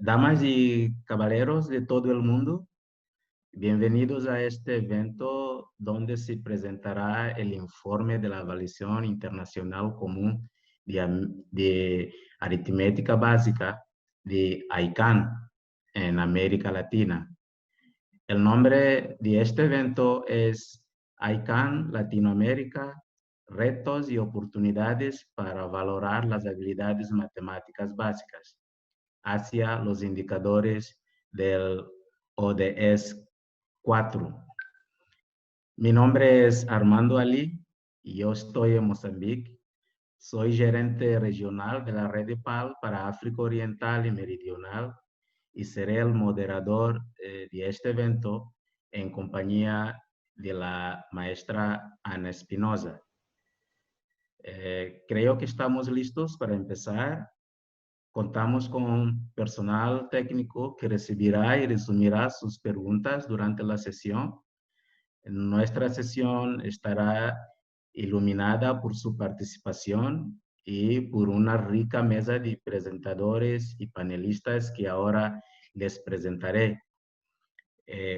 Damas y caballeros de todo el mundo, bienvenidos a este evento donde se presentará el informe de la evaluación internacional común de aritmética básica de ICANN en América Latina. El nombre de este evento es ICANN Latinoamérica, retos y oportunidades para valorar las habilidades matemáticas básicas hacia los indicadores del ODS 4. Mi nombre es Armando Ali y yo estoy en Mozambique. Soy gerente regional de la red de PAL para África Oriental y Meridional y seré el moderador de este evento en compañía de la maestra Ana Espinosa. Creo que estamos listos para empezar. Contamos con personal técnico que recibirá y resumirá sus preguntas durante la sesión. Nuestra sesión estará iluminada por su participación y por una rica mesa de presentadores y panelistas que ahora les presentaré.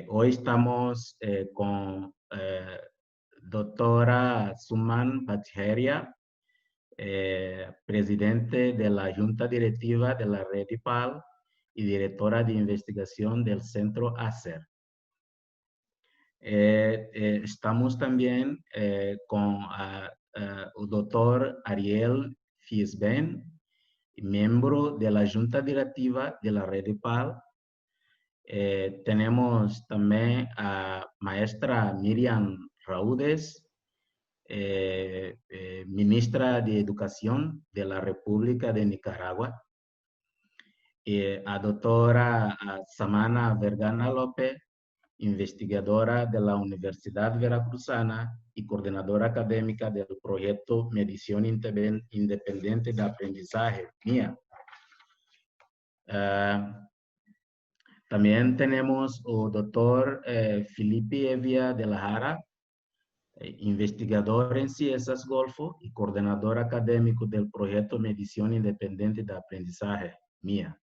Hoy estamos con doctora Suman Bhattacharya, presidente de la Junta Directiva de la Red IPAL y directora de investigación del Centro ACER. Estamos también con el doctor Ariel Fiesben, miembro de la Junta Directiva de la Red IPAL. Tenemos también a maestra Miriam Raudes, ministra de Educación de la República de Nicaragua, a doctora Samana Vergana López, investigadora de la Universidad Veracruzana y coordinadora académica del proyecto Medición Independiente de Aprendizaje, MIA. También tenemos al doctor Felipe Evia de la Jara, investigador en Ciencias Golfo y coordinador académico del proyecto Medición Independiente de Aprendizaje, MIA.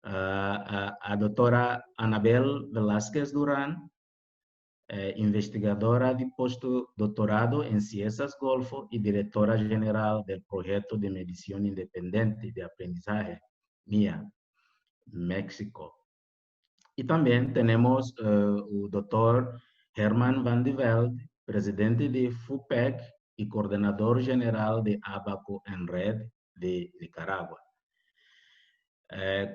A doctora Anabel Velázquez Durán, investigadora de postdoctorado en Ciencias Golfo y directora general del proyecto de Medición Independiente de Aprendizaje, MIA, México. Y también tenemos el doctor Herman van de Velde, presidente de FUPEC y coordinador general de Abaco en Red de Nicaragua.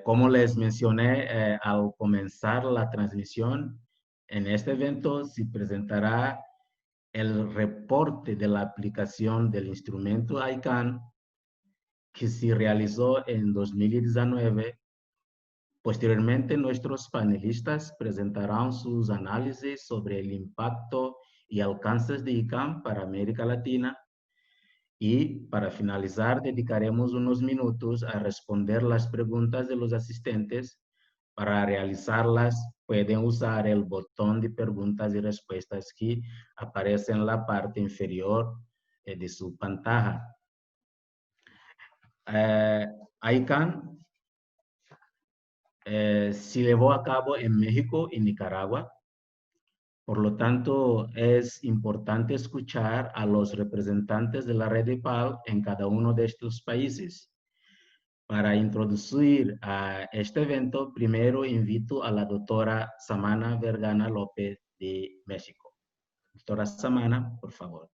Como les mencioné al comenzar la transmisión, en este evento se presentará el reporte de la aplicación del instrumento ICANN que se realizó en 2019. Posteriormente, nuestros panelistas presentarán sus análisis sobre el impacto y alcances de ICANN para América Latina. Y para finalizar, dedicaremos unos minutos a responder las preguntas de los asistentes. Para realizarlas, pueden usar el botón de preguntas y respuestas que aparece en la parte inferior de su pantalla. ICANN se llevó a cabo en México y Nicaragua. Por lo tanto, es importante escuchar a los representantes de la red IPAL en cada uno de estos países. Para introducir a este evento, primero invito a la doctora Samana Vergana López de México. Doctora Samana, por favor.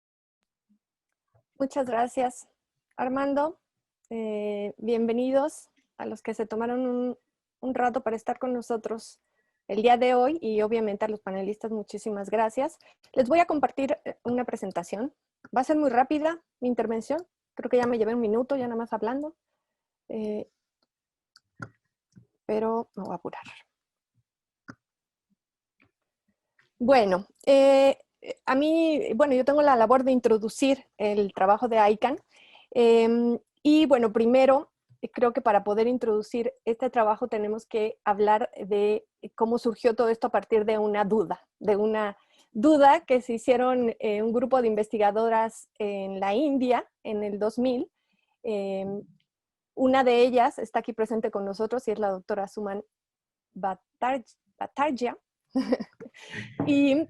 Muchas gracias, Armando. Bienvenidos a los que se tomaron un rato para estar con nosotros el día de hoy y obviamente a los panelistas, muchísimas gracias. Les voy a compartir una presentación. Va a ser muy rápida mi intervención. Creo que ya me llevé un minuto ya nada más hablando. Pero me voy a apurar. Bueno, yo tengo la labor de introducir el trabajo de ICANN. Y bueno, primero, creo que para poder introducir este trabajo tenemos que hablar de cómo surgió todo esto a partir de una duda que se hicieron un grupo de investigadoras en la India en el 2000. Una de ellas está aquí presente con nosotros y es la doctora Suman Bhattacharya. Y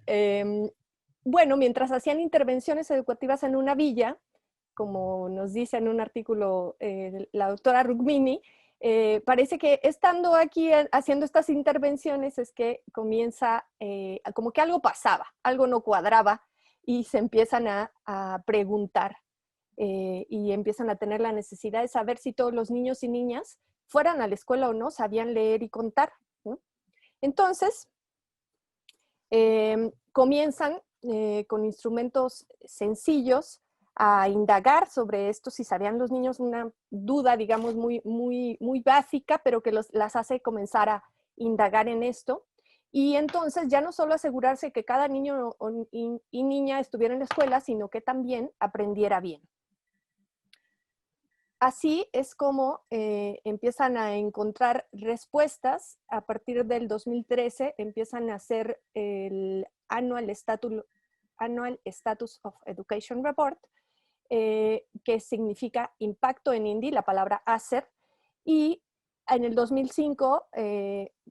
bueno, mientras hacían intervenciones educativas en una villa, como nos dice en un artículo la doctora Rukmini, parece que estando aquí haciendo estas intervenciones es que comienza, como que algo pasaba, algo no cuadraba y se empiezan a preguntar y empiezan a tener la necesidad de saber si todos los niños y niñas, fueran a la escuela o no, sabían leer y contar, ¿no? Entonces, comienzan con instrumentos sencillos a indagar sobre esto, si sabían los niños, una duda, digamos, muy básica, pero que las hace comenzar a indagar en esto. Y entonces ya no solo asegurarse que cada niño y niña estuviera en la escuela, sino que también aprendiera bien. Así es como empiezan a encontrar respuestas. A partir del 2013 empiezan a hacer el Annual Status of Education Report, que significa impacto en Hindi, la palabra ASER, y en el 2005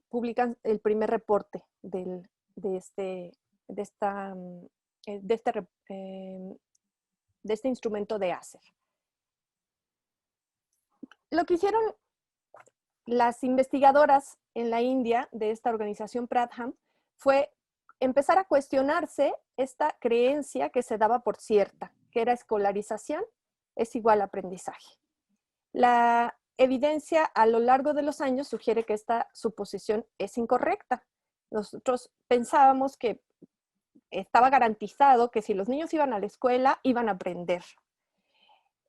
publican el primer reporte de este instrumento de ASER. Lo que hicieron las investigadoras en la India de esta organización Pradham fue empezar a cuestionarse esta creencia que se daba por cierta, que era escolarización es igual a aprendizaje. La evidencia a lo largo de los años sugiere que esta suposición es incorrecta. Nosotros pensábamos que estaba garantizado que si los niños iban a la escuela, iban a aprender.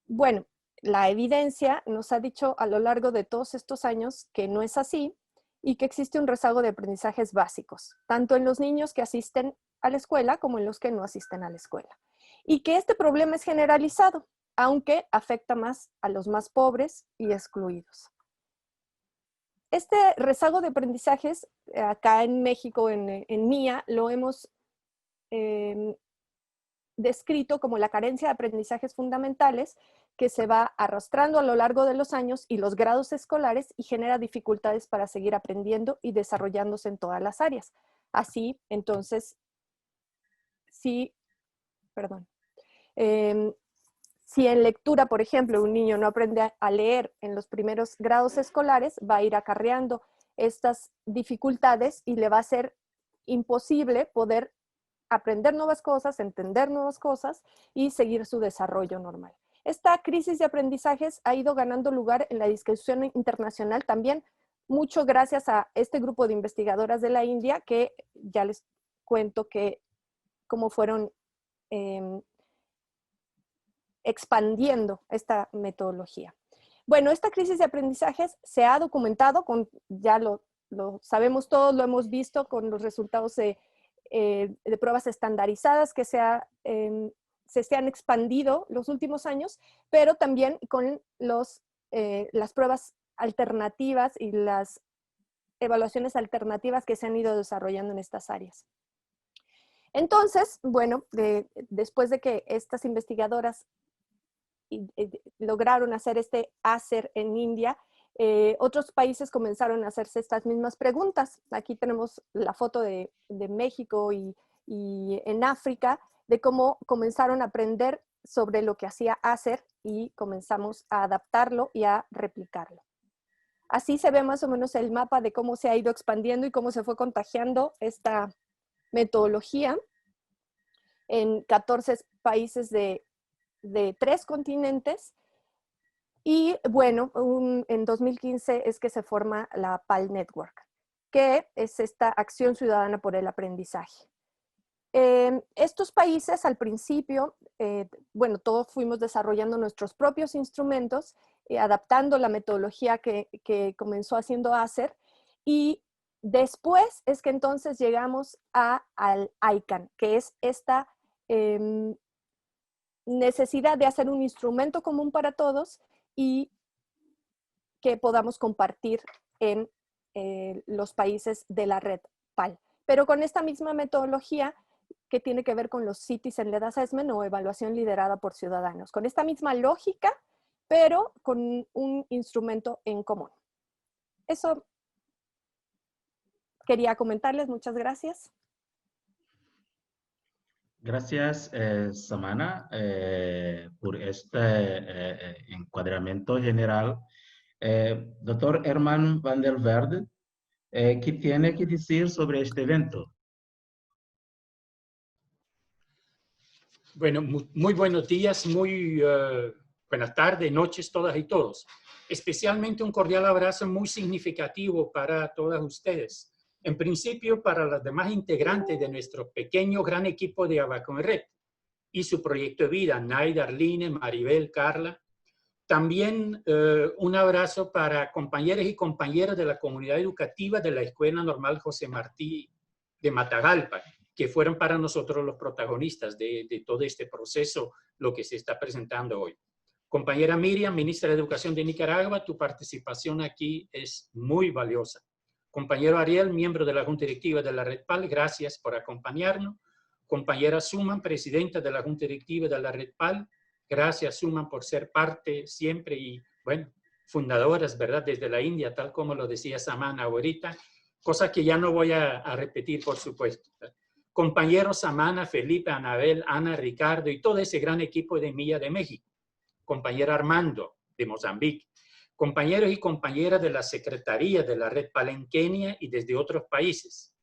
Bueno, la evidencia nos ha dicho a lo largo de todos estos años que no es así y que existe un rezago de aprendizajes básicos, tanto en los niños que asisten a la escuela como en los que no asisten a la escuela. Y que este problema es generalizado, aunque afecta más a los más pobres y excluidos. Este rezago de aprendizajes, acá en México, en MIA, lo hemos descrito como la carencia de aprendizajes fundamentales que se va arrastrando a lo largo de los años y los grados escolares y genera dificultades para seguir aprendiendo y desarrollándose en todas las áreas. Así, entonces, si en lectura, por ejemplo, un niño no aprende a leer en los primeros grados escolares, va a ir acarreando estas dificultades y le va a ser imposible poder aprender nuevas cosas, entender nuevas cosas y seguir su desarrollo normal. Esta crisis de aprendizajes ha ido ganando lugar en la discusión internacional también, mucho gracias a este grupo de investigadoras de la India, que ya les cuento cómo fueron expandiendo esta metodología. Bueno, esta crisis de aprendizajes se ha documentado, ya lo sabemos todos, lo hemos visto con los resultados de pruebas estandarizadas que se han expandido los últimos años, pero también con las pruebas alternativas y las evaluaciones alternativas que se han ido desarrollando en estas áreas. Entonces, bueno, después de que estas investigadoras lograron hacer este ASER en India, otros países comenzaron a hacerse estas mismas preguntas. Aquí tenemos la foto de México y en África, de cómo comenzaron a aprender sobre lo que hacía ASER y comenzamos a adaptarlo y a replicarlo. Así se ve más o menos el mapa de cómo se ha ido expandiendo y cómo se fue contagiando esta metodología en 14 países de 3 continentes. Y bueno, en 2015 es que se forma la PAL Network, que es esta acción ciudadana por el aprendizaje. Estos países al principio, bueno, todos fuimos desarrollando nuestros propios instrumentos, adaptando la metodología que comenzó haciendo ASER, y después es que entonces llegamos al ICANN, que es esta necesidad de hacer un instrumento común para todos y que podamos compartir en los países de la red PAL. Pero con esta misma metodología que tiene que ver con los Citizen-led Assessment o evaluación liderada por ciudadanos. Con esta misma lógica pero con un instrumento en común. Eso quería comentarles. Muchas gracias. Gracias, Samana, por este encuadramiento general. Doctor Herman van der Velde, ¿qué tiene que decir sobre este evento? Bueno, muy buenos días, muy buenas tardes, noches, todas y todos. Especialmente un cordial abrazo muy significativo para todas ustedes. En principio, para los demás integrantes de nuestro pequeño gran equipo de Abaco en Red y su proyecto de vida, Naida, Arline, Maribel, Carla. También un abrazo para compañeros y compañeras de la comunidad educativa de la Escuela Normal José Martí de Matagalpa, que fueron para nosotros los protagonistas de todo este proceso, lo que se está presentando hoy. Compañera Miriam, ministra de Educación de Nicaragua, tu participación aquí es muy valiosa. Compañero Ariel, miembro de la Junta Directiva de la Red PAL, gracias por acompañarnos. Compañera Suman, presidenta de la Junta Directiva de la Red PAL, gracias Suman por ser parte siempre y, bueno, fundadoras, ¿verdad? Desde la India, tal como lo decía Samana ahorita, cosa que ya no voy a repetir, por supuesto. Compañeros Samana, Felipe, Anabel, Ana, Ricardo y todo ese gran equipo de Milla de México. Compañero Armando, de Mozambique. Compañeros y compañeras de la Secretaría de la Red PAL en Kenia y desde otros países.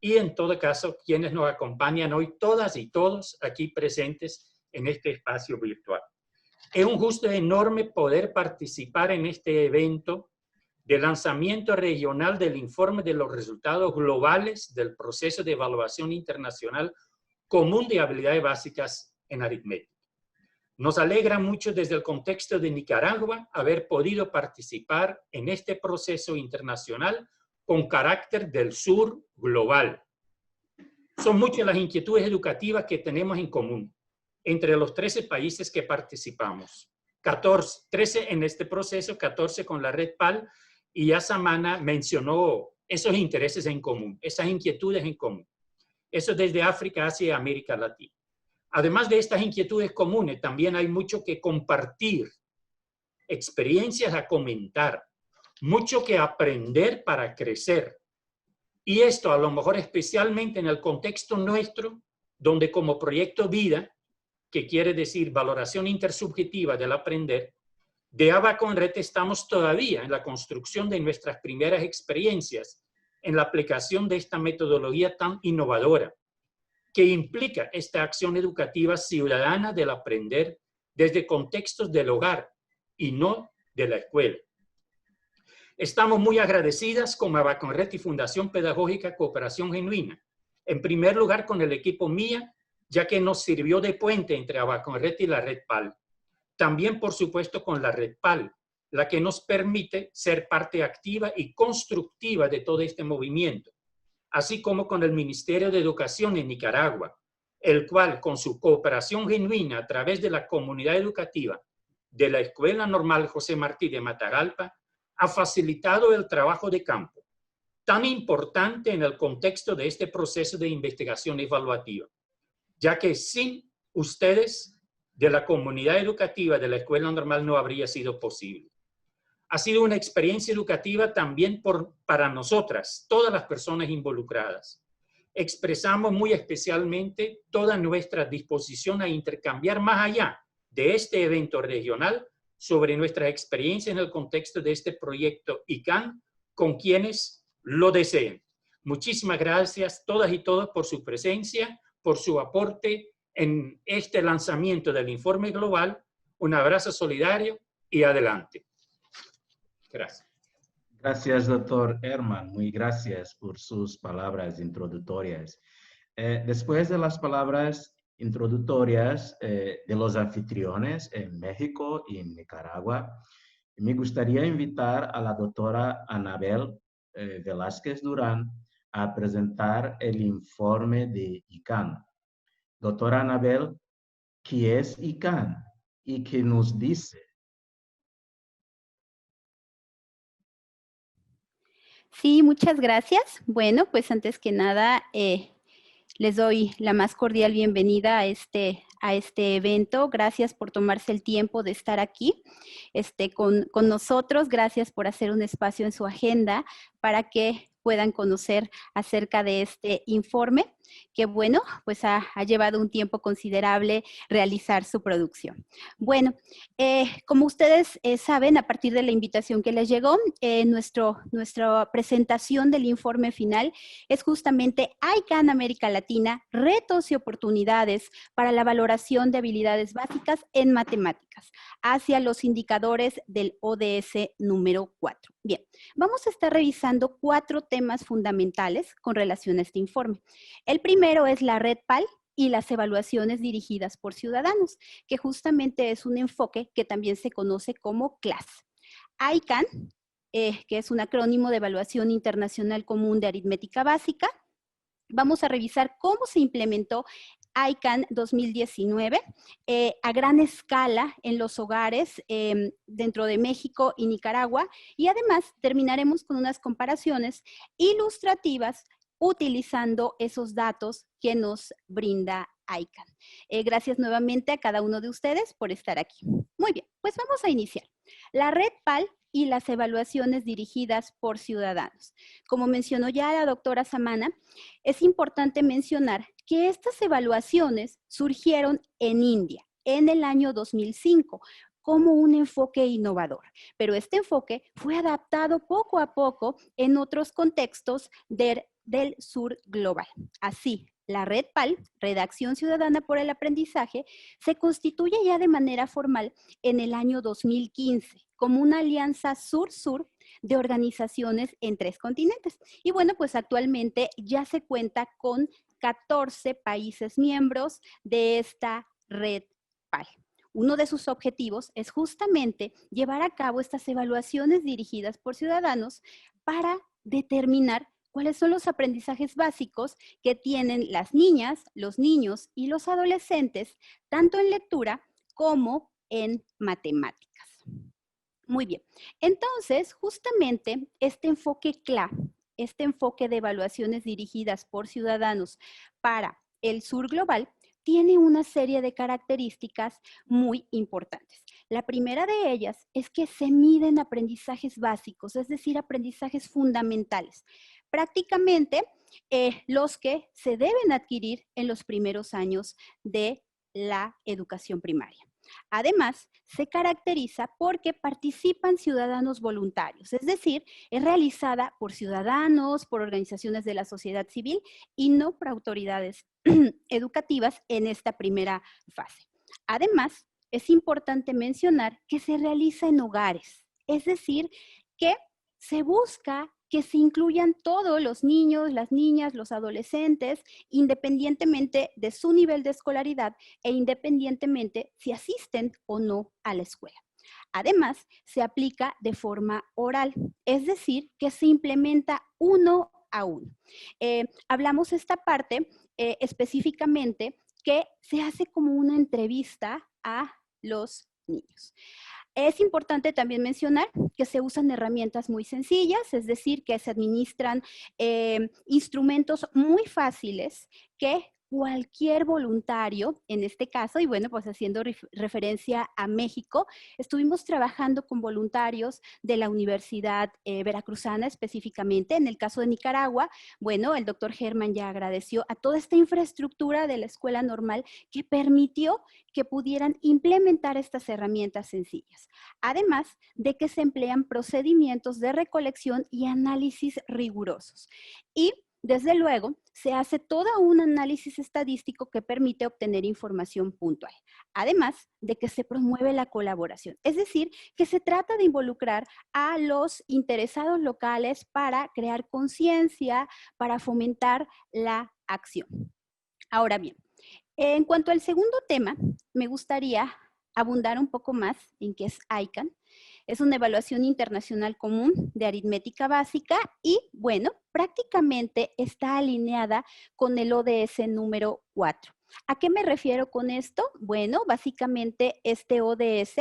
Y en todo caso, quienes nos acompañan hoy, todas y todos aquí presentes en este espacio virtual. Es un gusto enorme poder participar en este evento de lanzamiento regional del informe de los resultados globales del proceso de evaluación internacional común de habilidades básicas en aritmética. Nos alegra mucho desde el contexto de Nicaragua haber podido participar en este proceso internacional con carácter del sur global. Son muchas las inquietudes educativas que tenemos en común entre los 13 países que participamos. 13 en este proceso, 14 con la Red PAL, y ya Samana mencionó esos intereses en común, esas inquietudes en común. Eso desde África hacia América Latina. Además de estas inquietudes comunes, también hay mucho que compartir, experiencias a comentar, mucho que aprender para crecer. Y esto a lo mejor especialmente en el contexto nuestro, donde como proyecto vida, que quiere decir valoración intersubjetiva del aprender, de Abaco en Red estamos todavía en la construcción de nuestras primeras experiencias en la aplicación de esta metodología tan innovadora, que implica esta acción educativa ciudadana del aprender desde contextos del hogar y no de la escuela. Estamos muy agradecidas con Abaco en Red y Fundación Pedagógica Cooperación Genuina. En primer lugar con el equipo MIA, ya que nos sirvió de puente entre Abaco en Red y la Red PAL. También, por supuesto, con la Red PAL, la que nos permite ser parte activa y constructiva de todo este movimiento, así como con el Ministerio de Educación en Nicaragua, el cual, con su cooperación genuina a través de la comunidad educativa de la Escuela Normal José Martí de Matagalpa, ha facilitado el trabajo de campo, tan importante en el contexto de este proceso de investigación evaluativa, ya que sin ustedes de la comunidad educativa de la Escuela Normal no habría sido posible. Ha sido una experiencia educativa también para nosotras, todas las personas involucradas. Expresamos muy especialmente toda nuestra disposición a intercambiar más allá de este evento regional sobre nuestra experiencia en el contexto de este proyecto ICANN con quienes lo deseen. Muchísimas gracias todas y todos por su presencia, por su aporte en este lanzamiento del informe global. Un abrazo solidario y adelante. Gracias. Gracias, doctor Herman. Muy gracias por sus palabras introductorias. Después de las palabras introductorias de los anfitriones en México y en Nicaragua, me gustaría invitar a la doctora Anabel Velázquez Durán a presentar el informe de ICANN. Doctora Anabel, ¿qué es ICANN y qué nos dice? Sí, muchas gracias. Bueno, pues antes que nada, les doy la más cordial bienvenida a este a este evento. Gracias por tomarse el tiempo de estar aquí con nosotros. Gracias por hacer un espacio en su agenda para que puedan conocer acerca de este informe, que bueno, pues ha llevado un tiempo considerable realizar su producción. Bueno, como ustedes saben, a partir de la invitación que les llegó, nuestra presentación del informe final es justamente ICANN América Latina, retos y oportunidades para la valoración de habilidades básicas en matemáticas, hacia los indicadores del ODS número 4. Bien, vamos a estar revisando 4 temas fundamentales con relación a este informe. El primero es la red PAL y las evaluaciones dirigidas por ciudadanos, que justamente es un enfoque que también se conoce como CLAS. ICANN, que es un acrónimo de Evaluación Internacional Común de Aritmética Básica. Vamos a revisar cómo se implementó ICANN 2019 a gran escala en los hogares dentro de México y Nicaragua, y además terminaremos con unas comparaciones ilustrativas utilizando esos datos que nos brinda ICANN. Gracias nuevamente a cada uno de ustedes por estar aquí. Muy bien, pues vamos a iniciar. La red PAL y las evaluaciones dirigidas por ciudadanos. Como mencionó ya la doctora Samana, es importante mencionar que estas evaluaciones surgieron en India en el año 2005 como un enfoque innovador, pero este enfoque fue adaptado poco a poco en otros contextos del sur global. Así, la red PAL, Redacción Ciudadana por el Aprendizaje, se constituye ya de manera formal en el año 2015 como una alianza sur-sur de organizaciones en 3 continentes. Y bueno, pues actualmente ya se cuenta con 14 países miembros de esta red PAL. Uno de sus objetivos es justamente llevar a cabo estas evaluaciones dirigidas por ciudadanos para determinar cuáles son los aprendizajes básicos que tienen las niñas, los niños y los adolescentes, tanto en lectura como en matemáticas. Muy bien, entonces justamente este enfoque CLA, este enfoque de evaluaciones dirigidas por ciudadanos para el sur global, tiene una serie de características muy importantes. La primera de ellas es que se miden aprendizajes básicos, es decir, aprendizajes fundamentales. Prácticamente los que se deben adquirir en los primeros años de la educación primaria. Además, se caracteriza porque participan ciudadanos voluntarios, es decir, es realizada por ciudadanos, por organizaciones de la sociedad civil y no por autoridades educativas en esta primera fase. Además, es importante mencionar que se realiza en hogares, es decir, que se busca que se incluyan todos los niños, las niñas, los adolescentes, independientemente de su nivel de escolaridad e independientemente si asisten o no a la escuela. Además, se aplica de forma oral, es decir, que se implementa uno a uno. Hablamos esta parte específicamente que se hace como una entrevista a los niños. Es importante también mencionar que se usan herramientas muy sencillas, es decir, que se administran instrumentos muy fáciles que cualquier voluntario, en este caso, y bueno, pues haciendo referencia a México, estuvimos trabajando con voluntarios de la Universidad Veracruzana específicamente. En el caso de Nicaragua, bueno, el doctor Germán ya agradeció a toda esta infraestructura de la escuela normal que permitió que pudieran implementar estas herramientas sencillas. Además de que se emplean procedimientos de recolección y análisis rigurosos. Y desde luego, se hace todo un análisis estadístico que permite obtener información puntual, además de que se promueve la colaboración, es decir, que se trata de involucrar a los interesados locales para crear conciencia, para fomentar la acción. Ahora bien, en cuanto al segundo tema, me gustaría abundar un poco más en qué es ICANN. Es una evaluación internacional común de aritmética básica y, bueno, prácticamente está alineada con el ODS número 4. ¿A qué me refiero con esto? Bueno, básicamente este ODS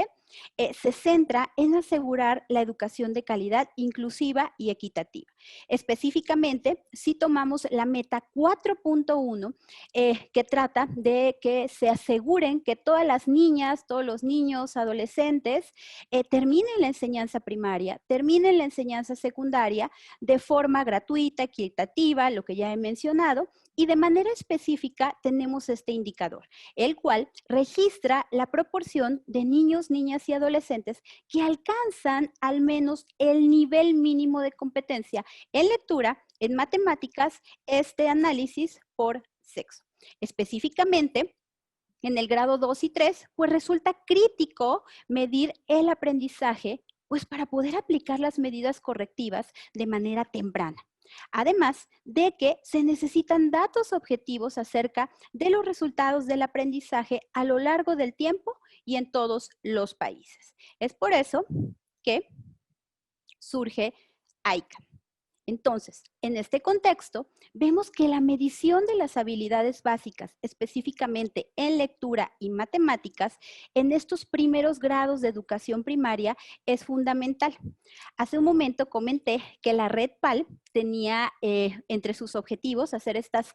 se centra en asegurar la educación de calidad inclusiva y equitativa. Específicamente, si tomamos la meta 4.1, que trata de que se aseguren que todas las niñas, todos los niños, adolescentes, terminen la enseñanza primaria, terminen la enseñanza secundaria de forma gratuita, equitativa, lo que ya he mencionado, y de manera específica tenemos este indicador, el cual registra la proporción de niños, niñas y adolescentes que alcanzan al menos el nivel mínimo de competencia en lectura, en matemáticas, este análisis por sexo. Específicamente, en el grado 2 y 3, pues resulta crítico medir el aprendizaje, pues para poder aplicar las medidas correctivas de manera temprana. Además de que se necesitan datos objetivos acerca de los resultados del aprendizaje a lo largo del tiempo y en todos los países. Es por eso que surge ICANN. Entonces, en este contexto, vemos que la medición de las habilidades básicas, específicamente en lectura y matemáticas, en estos primeros grados de educación primaria es fundamental. Hace un momento comenté que la red PAL tenía entre sus objetivos hacer estas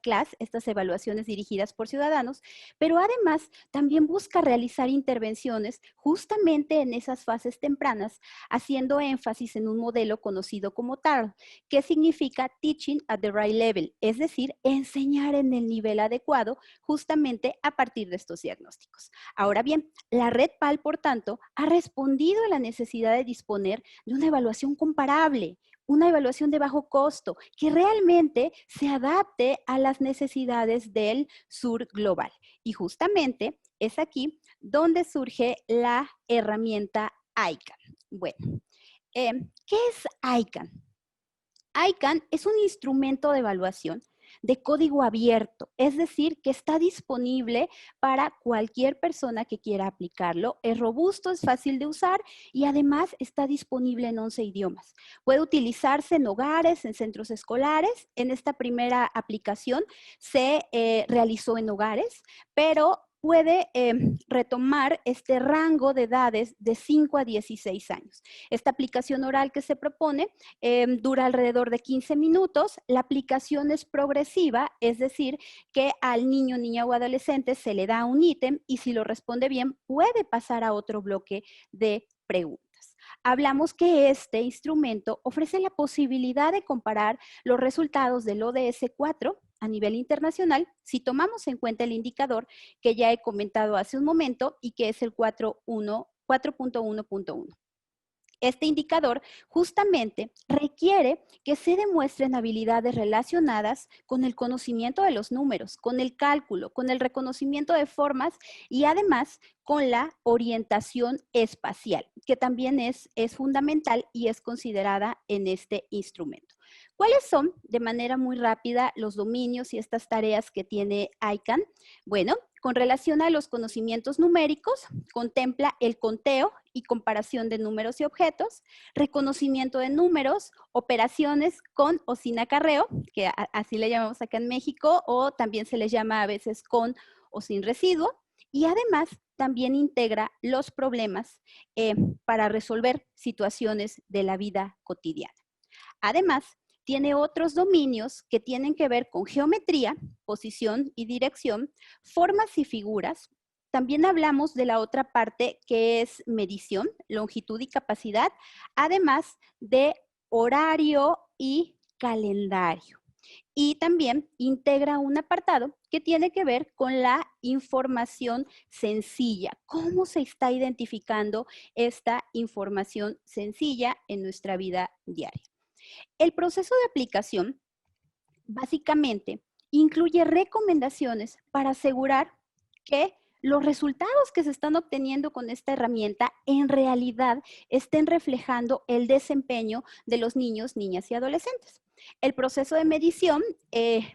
evaluaciones dirigidas por ciudadanos, pero además también busca realizar intervenciones justamente en esas fases tempranas, haciendo énfasis en un modelo conocido como TARL, que significa Teaching at the Right Level, es decir, enseñar en el nivel adecuado justamente a partir de estos diagnósticos. Ahora bien, la red PAL, por tanto, ha respondido a la necesidad de disponer de una evaluación comparable, una evaluación de bajo costo, que realmente se adapte a las necesidades del sur global. Y justamente es aquí donde surge la herramienta ICANN. Bueno, ¿qué es ICANN? ICANN es un instrumento de evaluación de código abierto, es decir, que está disponible para cualquier persona que quiera aplicarlo. Es robusto, es fácil de usar y además está disponible en 11 idiomas. Puede utilizarse en hogares, en centros escolares. En esta primera aplicación se realizó en hogares, pero puede retomar este rango de edades de 5 a 16 años. Esta aplicación oral que se propone dura alrededor de 15 minutos. La aplicación es progresiva, es decir, que al niño, niña o adolescente se le da un ítem y si lo responde bien, puede pasar a otro bloque de preguntas. Hablamos que este instrumento ofrece la posibilidad de comparar los resultados del ODS 4 a nivel internacional si tomamos en cuenta el indicador que ya he comentado hace un momento y que es el 4.1.1. Este indicador justamente requiere que se demuestren habilidades relacionadas con el conocimiento de los números, con el cálculo, con el reconocimiento de formas y además con la orientación espacial, que también es fundamental y es considerada en este instrumento. ¿Cuáles son, de manera muy rápida, los dominios y estas tareas que tiene ICANN? Bueno, con relación a los conocimientos numéricos, contempla el conteo y comparación de números y objetos, reconocimiento de números, operaciones con o sin acarreo, que así le llamamos acá en México, o también se les llama a veces con o sin residuo, y además también integra los problemas para resolver situaciones de la vida cotidiana. Además, tiene otros dominios que tienen que ver con geometría, posición y dirección, formas y figuras. También hablamos de la otra parte que es medición, longitud y capacidad, además de horario y calendario. Y también integra un apartado que tiene que ver con la información sencilla. ¿Cómo se está identificando esta información sencilla en nuestra vida diaria? El proceso de aplicación básicamente incluye recomendaciones para asegurar que los resultados que se están obteniendo con esta herramienta en realidad estén reflejando el desempeño de los niños, niñas y adolescentes. El proceso de medición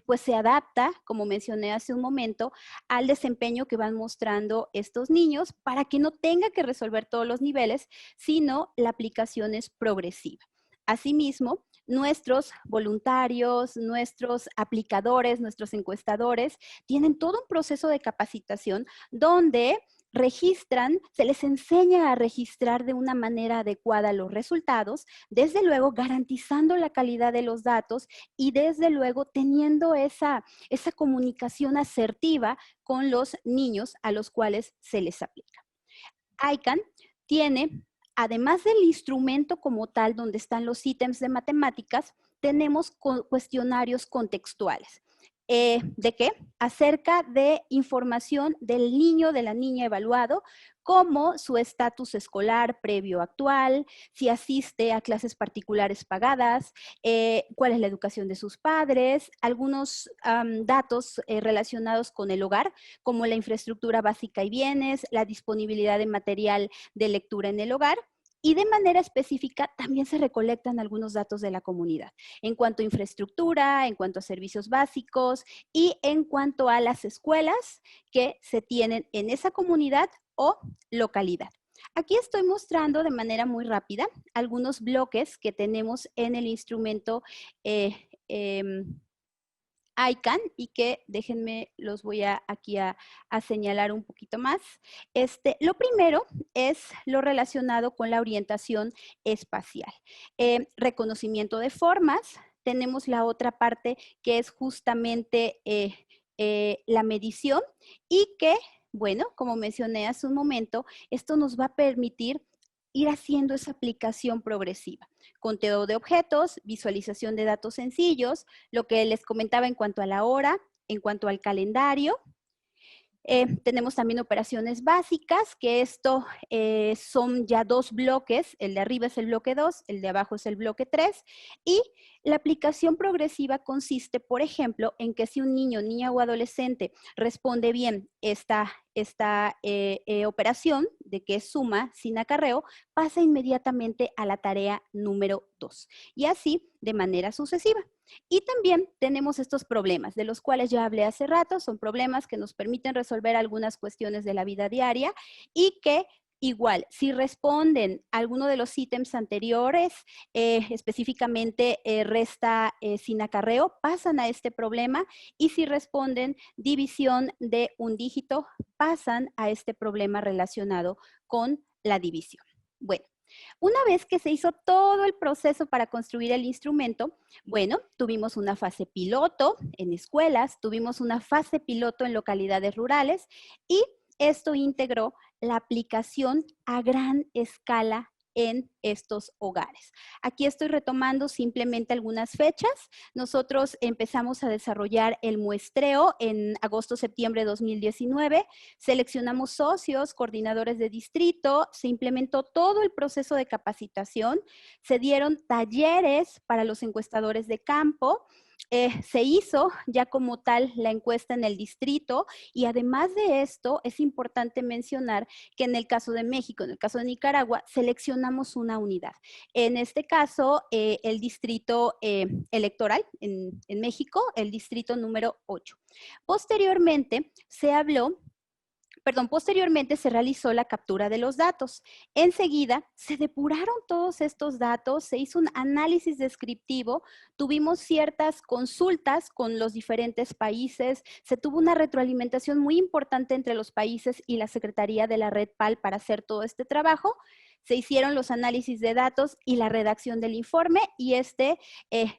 pues se adapta, como mencioné hace un momento, al desempeño que van mostrando estos niños para que no tenga que resolver todos los niveles, sino la aplicación es progresiva. Asimismo, nuestros voluntarios, nuestros aplicadores, nuestros encuestadores, tienen todo un proceso de capacitación donde registran, se les enseña a registrar de una manera adecuada los resultados, desde luego garantizando la calidad de los datos y desde luego teniendo esa comunicación asertiva con los niños a los cuales se les aplica. ICANN tiene, además del instrumento como tal, donde están los ítems de matemáticas, tenemos cuestionarios contextuales. ¿De qué? Acerca de información del niño, de la niña evaluado, como su estatus escolar previo actual, si asiste a clases particulares pagadas, cuál es la educación de sus padres, algunos datos relacionados con el hogar, como la infraestructura básica y bienes, la disponibilidad de material de lectura en el hogar. Y de manera específica también se recolectan algunos datos de la comunidad en cuanto a infraestructura, en cuanto a servicios básicos y en cuanto a las escuelas que se tienen en esa comunidad o localidad. Aquí estoy mostrando de manera muy rápida algunos bloques que tenemos en el instrumento ICANN y que déjenme, los voy aquí a señalar un poquito más. Lo primero es lo relacionado con la orientación espacial. Reconocimiento de formas. Tenemos la otra parte que es justamente la medición y que, bueno, como mencioné hace un momento, esto nos va a permitir ir haciendo esa aplicación progresiva. Conteo de objetos, visualización de datos sencillos, lo que les comentaba en cuanto a la hora, en cuanto al calendario. Tenemos también operaciones básicas, que esto son ya 2 bloques, el de arriba es el bloque 2, el de abajo es el bloque 3, y la aplicación progresiva consiste, por ejemplo, en que si un niño, niña o adolescente responde bien esta operación, de que es suma sin acarreo, pasa inmediatamente a la tarea número 2, y así de manera sucesiva. Y también tenemos estos problemas, de los cuales ya hablé hace rato, son problemas que nos permiten resolver algunas cuestiones de la vida diaria y que igual, si responden a alguno de los ítems anteriores, específicamente resta sin acarreo, pasan a este problema, y si responden división de un dígito, pasan a este problema relacionado con la división. Bueno. Una vez que se hizo todo el proceso para construir el instrumento, bueno, tuvimos una fase piloto en escuelas, tuvimos una fase piloto en localidades rurales y esto integró la aplicación a gran escala en estos hogares. Aquí estoy retomando simplemente algunas fechas. Nosotros empezamos a desarrollar el muestreo en agosto-septiembre de 2019. Seleccionamos socios, coordinadores de distrito, se implementó todo el proceso de capacitación, se dieron talleres para los encuestadores de campo, se hizo ya como tal la encuesta en el distrito, y además de esto es importante mencionar que en el caso de México, en el caso de Nicaragua, seleccionamos una unidad. En este caso, el distrito electoral en México, el distrito número 8. Posteriormente se realizó la captura de los datos. Enseguida se depuraron todos estos datos, se hizo un análisis descriptivo, tuvimos ciertas consultas con los diferentes países, se tuvo una retroalimentación muy importante entre los países y la Secretaría de la Red PAL para hacer todo este trabajo. Se hicieron los análisis de datos y la redacción del informe, y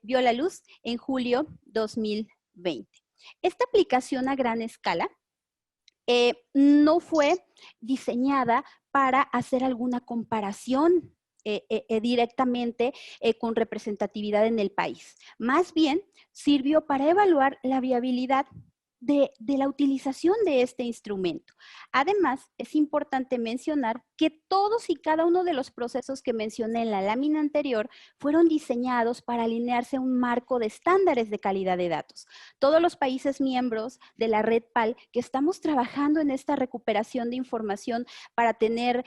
vio la luz en julio 2020. Esta aplicación a gran escala no fue diseñada para hacer alguna comparación directamente con representatividad en el país. Más bien, sirvió para evaluar la viabilidad de la utilización de este instrumento. Además, es importante mencionar que todos y cada uno de los procesos que mencioné en la lámina anterior fueron diseñados para alinearse a un marco de estándares de calidad de datos. Todos los países miembros de la Red PAL que estamos trabajando en esta recuperación de información para tener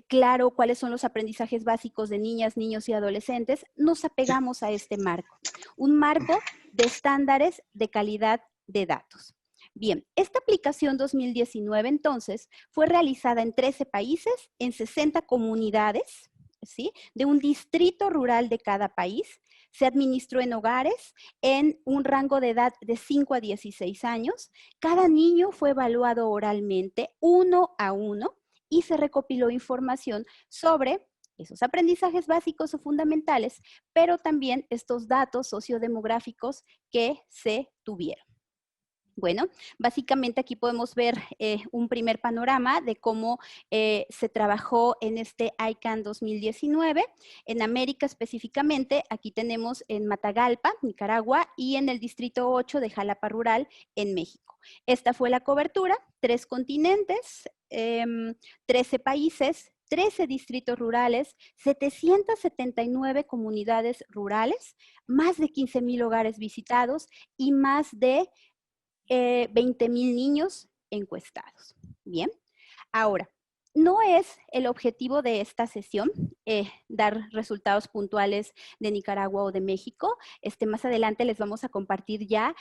claro cuáles son los aprendizajes básicos de niñas, niños y adolescentes, nos apegamos a este marco. Un marco de estándares de calidad de datos. Bien, esta aplicación 2019 entonces fue realizada en 13 países, en 60 comunidades, ¿sí? De un distrito rural de cada país. Se administró en hogares en un rango de edad de 5 a 16 años. Cada niño fue evaluado oralmente, 1 a 1, y se recopiló información sobre esos aprendizajes básicos o fundamentales, pero también estos datos sociodemográficos que se tuvieron. Bueno, básicamente aquí podemos ver un primer panorama de cómo se trabajó en este ICANN 2019. En América específicamente, aquí tenemos en Matagalpa, Nicaragua, y en el Distrito 8 de Jalapa Rural, en México. Esta fue la cobertura, 3 continentes, 13 países, 13 distritos rurales, 779 comunidades rurales, más de 15,000 hogares visitados y más de 20,000 niños encuestados. Bien, ahora, no es el objetivo de esta sesión dar resultados puntuales de Nicaragua o de México. Más adelante les vamos a compartir ya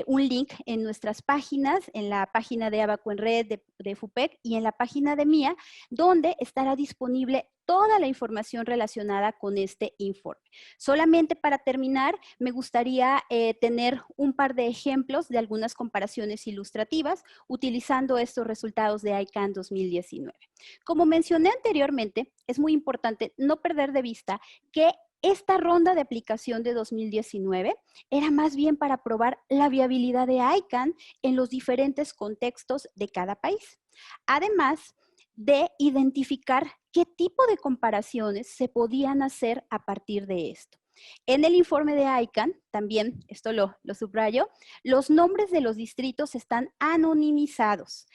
un link en nuestras páginas, en la página de Abaco en Red de FUPEC y en la página de MIA, donde estará disponible toda la información relacionada con este informe. Solamente para terminar, me gustaría tener un par de ejemplos de algunas comparaciones ilustrativas utilizando estos resultados de ICANN 2019. Como mencioné anteriormente, es muy importante no perder de vista que esta ronda de aplicación de 2019 era más bien para probar la viabilidad de ICANN en los diferentes contextos de cada país. Además de identificar qué tipo de comparaciones se podían hacer a partir de esto. En el informe de ICANN, también, esto lo subrayo, los nombres de los distritos están anonimizados,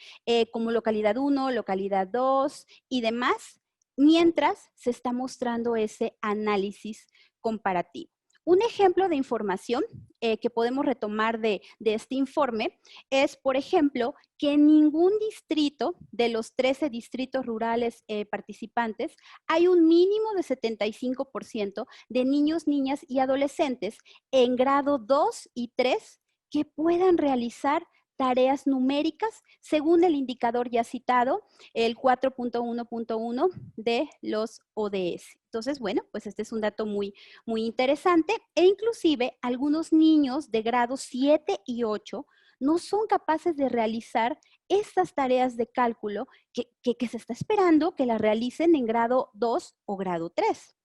como localidad 1, localidad 2 y demás, mientras se está mostrando ese análisis comparativo. Un ejemplo de información que podemos retomar de este informe es, por ejemplo, que en ningún distrito de los 13 distritos rurales participantes hay un mínimo de 75% de niños, niñas y adolescentes en grado 2 y 3 que puedan realizar tareas numéricas según el indicador ya citado, el 4.1.1 de los ODS. Entonces, bueno, pues este es un dato muy interesante e inclusive algunos niños de grado 7 y 8 no son capaces de realizar estas tareas de cálculo que se está esperando que las realicen en grado 2 o grado 3.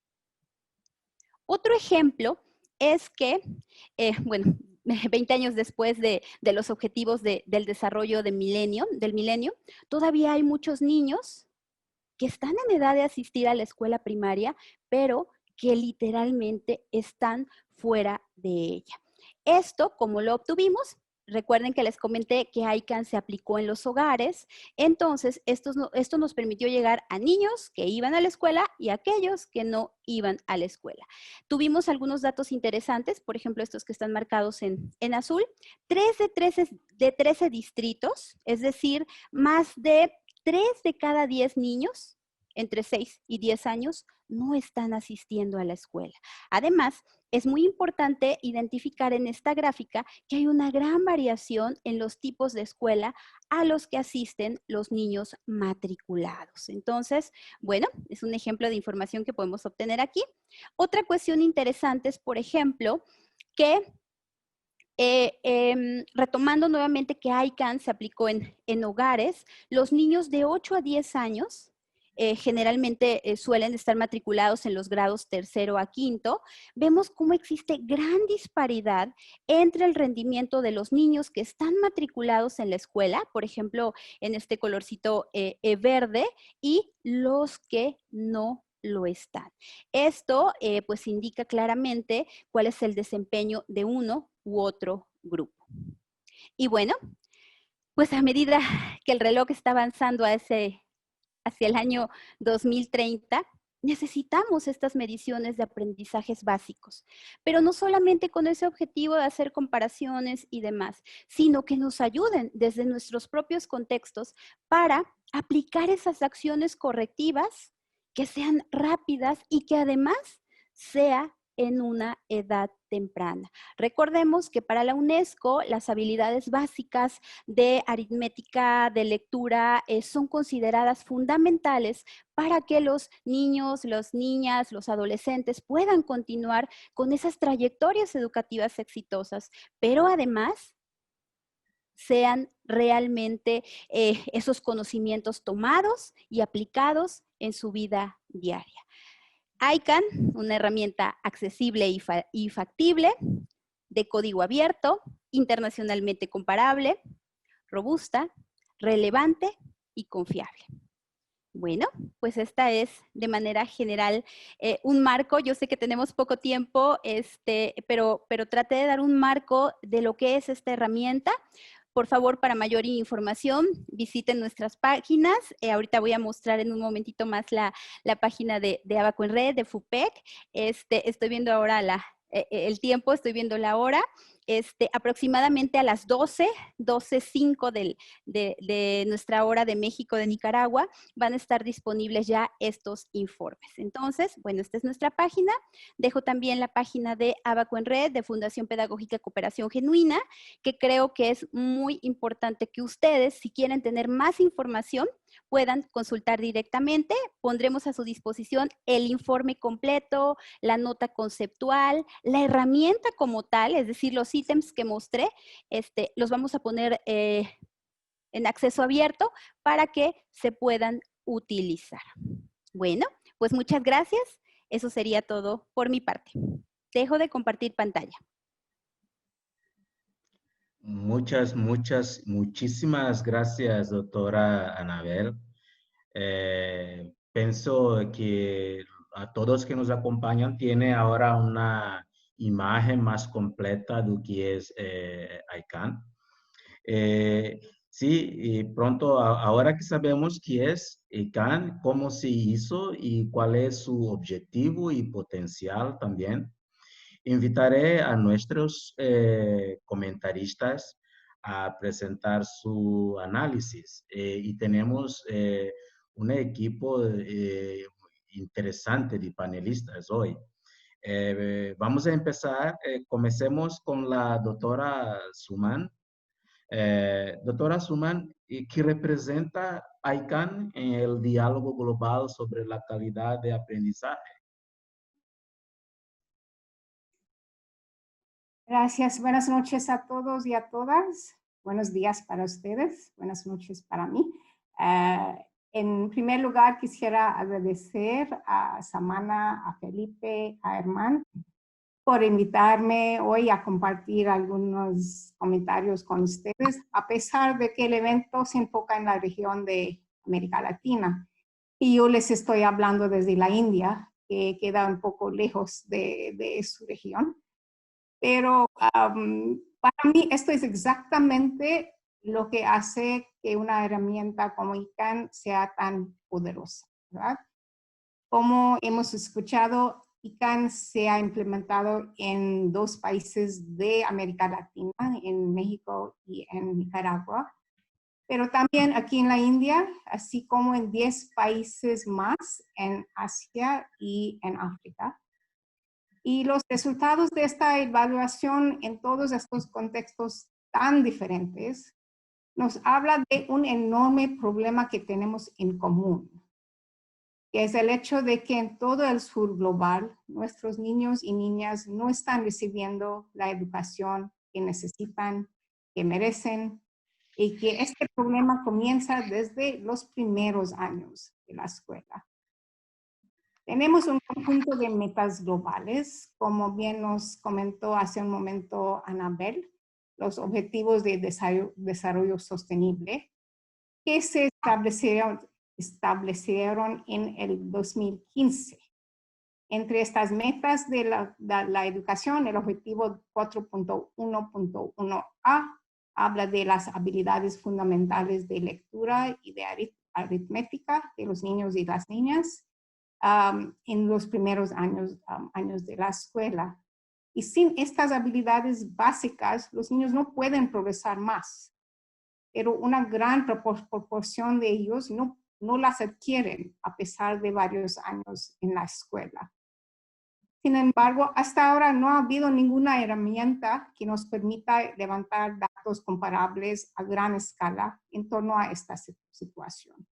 Otro ejemplo es que, bueno, 20 años después de los objetivos del desarrollo del milenio, todavía hay muchos niños que están en edad de asistir a la escuela primaria, pero que literalmente están fuera de ella. Esto, ¿cómo lo obtuvimos? Recuerden que les comenté que ICANN se aplicó en los hogares, entonces esto nos permitió llegar a niños que iban a la escuela y a aquellos que no iban a la escuela. Tuvimos algunos datos interesantes, por ejemplo, estos que están marcados en azul. 3 de 13 distritos, es decir, más de 3 de cada 10 niños entre 6 y 10 años no están asistiendo a la escuela. Además, es muy importante identificar en esta gráfica que hay una gran variación en los tipos de escuela a los que asisten los niños matriculados. Entonces, bueno, es un ejemplo de información que podemos obtener aquí. Otra cuestión interesante es, por ejemplo, que retomando nuevamente que ICANN se aplicó en hogares, los niños de 8 a 10 años generalmente suelen estar matriculados en los grados 3º a 5º, vemos cómo existe gran disparidad entre el rendimiento de los niños que están matriculados en la escuela, por ejemplo, en este colorcito verde, y los que no lo están. Esto pues indica claramente cuál es el desempeño de uno u otro grupo. Y bueno, pues a medida que el reloj está avanzando hacia el año 2030, necesitamos estas mediciones de aprendizajes básicos, pero no solamente con ese objetivo de hacer comparaciones y demás, sino que nos ayuden desde nuestros propios contextos para aplicar esas acciones correctivas que sean rápidas y que además sea en una edad temprana. Recordemos que para la UNESCO las habilidades básicas de aritmética, de lectura, son consideradas fundamentales para que los niños, las niñas, los adolescentes puedan continuar con esas trayectorias educativas exitosas, pero además sean realmente esos conocimientos tomados y aplicados en su vida diaria. ICANN, una herramienta accesible y factible, de código abierto, internacionalmente comparable, robusta, relevante y confiable. Bueno, pues esta es de manera general un marco. Yo sé que tenemos poco tiempo, pero traté de dar un marco de lo que es esta herramienta. Por favor, para mayor información, visiten nuestras páginas. Ahorita voy a mostrar en un momentito más la página de Abaco en Red, de FUPEC. Estoy viendo ahora el tiempo, estoy viendo la hora. Aproximadamente a las 12:05 de nuestra hora de México, de Nicaragua, van a estar disponibles ya estos informes. Entonces, bueno, esta es nuestra página. Dejo también la página de Abaco en Red, de Fundación Pedagógica Cooperación Genuina, que creo que es muy importante que ustedes, si quieren tener más información, puedan consultar directamente. Pondremos a su disposición el informe completo, la nota conceptual, la herramienta como tal, es decir, los ítems que mostré, los vamos a poner en acceso abierto para que se puedan utilizar. Bueno, pues muchas gracias. Eso sería todo por mi parte. Dejo de compartir pantalla. Muchísimas gracias, doctora Anabel. Pienso que a todos que nos acompañan tiene ahora una imagen más completa de lo que es ICANN. Sí, y pronto, ahora que sabemos qué es ICANN, cómo se hizo y cuál es su objetivo y potencial también, invitaré a nuestros comentaristas a presentar su análisis y tenemos un equipo interesante de panelistas hoy. Vamos a empezar, comencemos con la doctora Suman. Doctora Suman, que representa ICANN en el diálogo global sobre la calidad de aprendizaje. Gracias. Buenas noches a todos y a todas. Buenos días para ustedes. Buenas noches para mí. En primer lugar, quisiera agradecer a Samana, a Felipe, a Herman por invitarme hoy a compartir algunos comentarios con ustedes, a pesar de que el evento se enfoca en la región de América Latina. Y yo les estoy hablando desde la India, que queda un poco lejos de su región. Pero para mí esto es exactamente lo que hace que una herramienta como ICANN sea tan poderosa, ¿verdad? Como hemos escuchado, ICANN se ha implementado en 2 países de América Latina, en México y en Nicaragua, pero también aquí en la India, así como en 10 países más en Asia y en África. Y los resultados de esta evaluación en todos estos contextos tan diferentes nos habla de un enorme problema que tenemos en común, que es el hecho de que en todo el sur global nuestros niños y niñas no están recibiendo la educación que necesitan, que merecen, y que este problema comienza desde los primeros años de la escuela. Tenemos un conjunto de metas globales, como bien nos comentó hace un momento Anabel, los objetivos de desarrollo sostenible, que se establecieron en el 2015. Entre estas metas de la educación, el objetivo 4.1.1a habla de las habilidades fundamentales de lectura y de aritmética de los niños y las niñas en los primeros años de la escuela. Y sin estas habilidades básicas, los niños no pueden progresar más. Pero una gran proporción de ellos no las adquieren a pesar de varios años en la escuela. Sin embargo, hasta ahora no ha habido ninguna herramienta que nos permita levantar datos comparables a gran escala en torno a esta situación.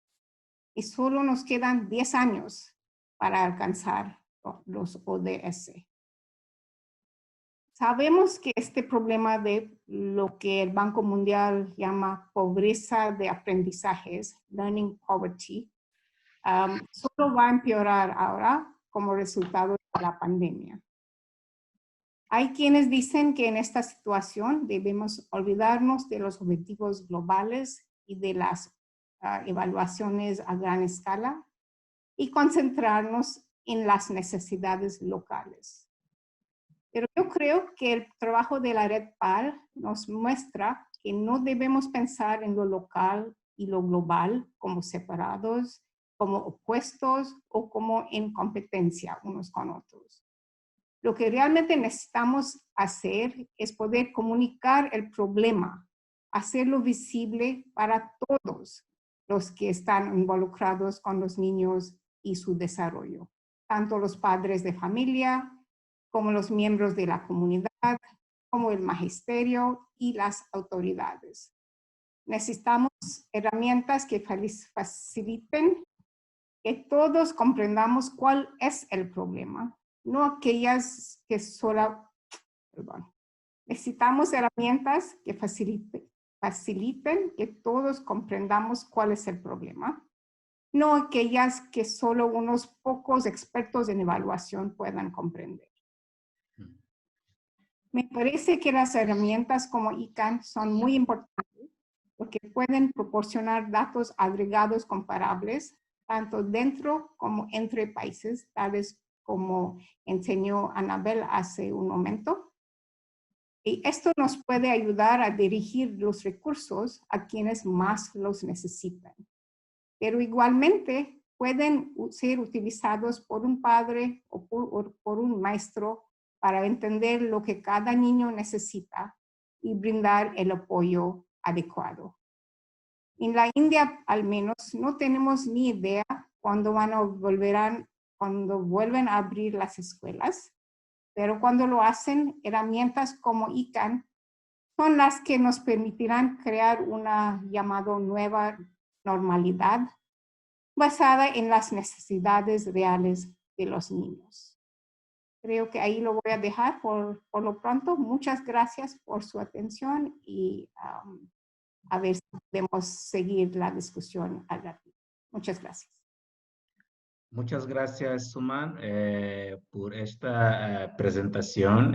Y solo nos quedan 10 años para alcanzar los ODS. Sabemos que este problema de lo que el Banco Mundial llama pobreza de aprendizajes, learning poverty, solo va a empeorar ahora como resultado de la pandemia. Hay quienes dicen que en esta situación debemos olvidarnos de los objetivos globales y de las evaluaciones a gran escala y concentrarnos en las necesidades locales. Pero yo creo que el trabajo de la Red PAL nos muestra que no debemos pensar en lo local y lo global como separados, como opuestos o como en competencia unos con otros. Lo que realmente necesitamos hacer es poder comunicar el problema, hacerlo visible para todos los que están involucrados con los niños y su desarrollo, tanto los padres de familia, como los miembros de la comunidad, como el magisterio y las autoridades. Necesitamos herramientas que faciliten que todos comprendamos cuál es el problema, no aquellas que Necesitamos herramientas que faciliten que todos comprendamos cuál es el problema, no aquellas que solo unos pocos expertos en evaluación puedan comprender. Me parece que las herramientas como ICANN son muy importantes porque pueden proporcionar datos agregados comparables tanto dentro como entre países, tales como enseñó Anabel hace un momento. Y esto nos puede ayudar a dirigir los recursos a quienes más los necesitan. Pero igualmente pueden ser utilizados por un padre o por un maestro para entender lo que cada niño necesita y brindar el apoyo adecuado. En la India, al menos, no tenemos ni idea cuándo vuelven a abrir las escuelas, pero cuando lo hacen, herramientas como ICANN son las que nos permitirán crear una llamada nueva normalidad basada en las necesidades reales de los niños. Creo que ahí lo voy a dejar por lo pronto. Muchas gracias por su atención y a ver si podemos seguir la discusión al ratito. Muchas gracias. Muchas gracias, Suman, por esta presentación.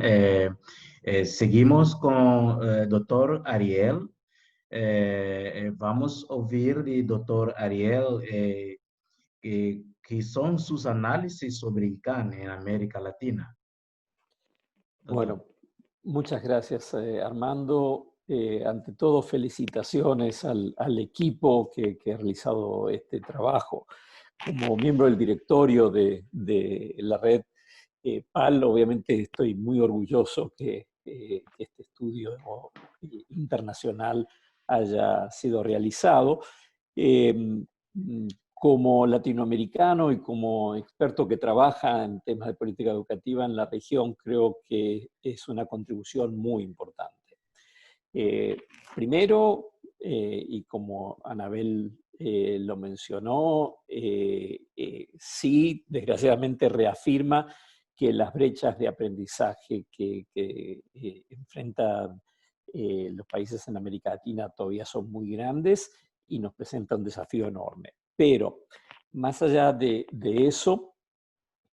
Seguimos con doctor Ariel. Vamos a oír de doctor Ariel que son sus análisis sobre ICANN en América Latina. Bueno, muchas gracias, Armando. Ante todo, felicitaciones al equipo que ha realizado este trabajo. Como miembro del directorio de la red PAL, obviamente estoy muy orgulloso que este estudio internacional haya sido realizado. Como latinoamericano y como experto que trabaja en temas de política educativa en la región, creo que es una contribución muy importante. Primero, y como Anabel lo mencionó, sí, desgraciadamente reafirma que las brechas de aprendizaje que enfrentan los países en América Latina todavía son muy grandes y nos presenta un desafío enorme. Pero más allá de eso,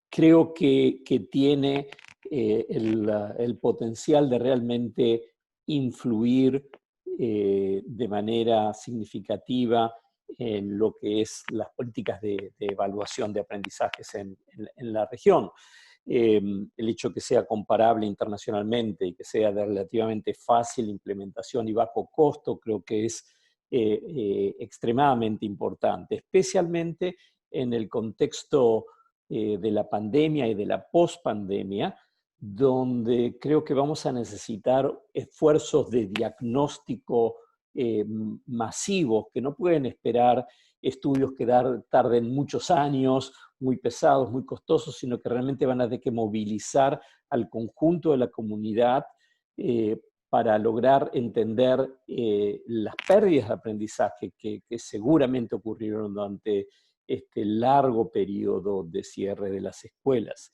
creo que tiene el potencial de realmente influir de manera significativa en lo que es las políticas de evaluación de aprendizajes en la región. El hecho que sea comparable internacionalmente y que sea de relativamente fácil implementación y bajo costo, creo que es extremadamente importante, especialmente en el contexto de la pandemia y de la pospandemia, donde creo que vamos a necesitar esfuerzos de diagnóstico masivos que no pueden esperar estudios que tarden muchos años muy pesados, muy costosos, sino que realmente van a tener que movilizar al conjunto de la comunidad para lograr entender las pérdidas de aprendizaje que seguramente ocurrieron durante este largo periodo de cierre de las escuelas.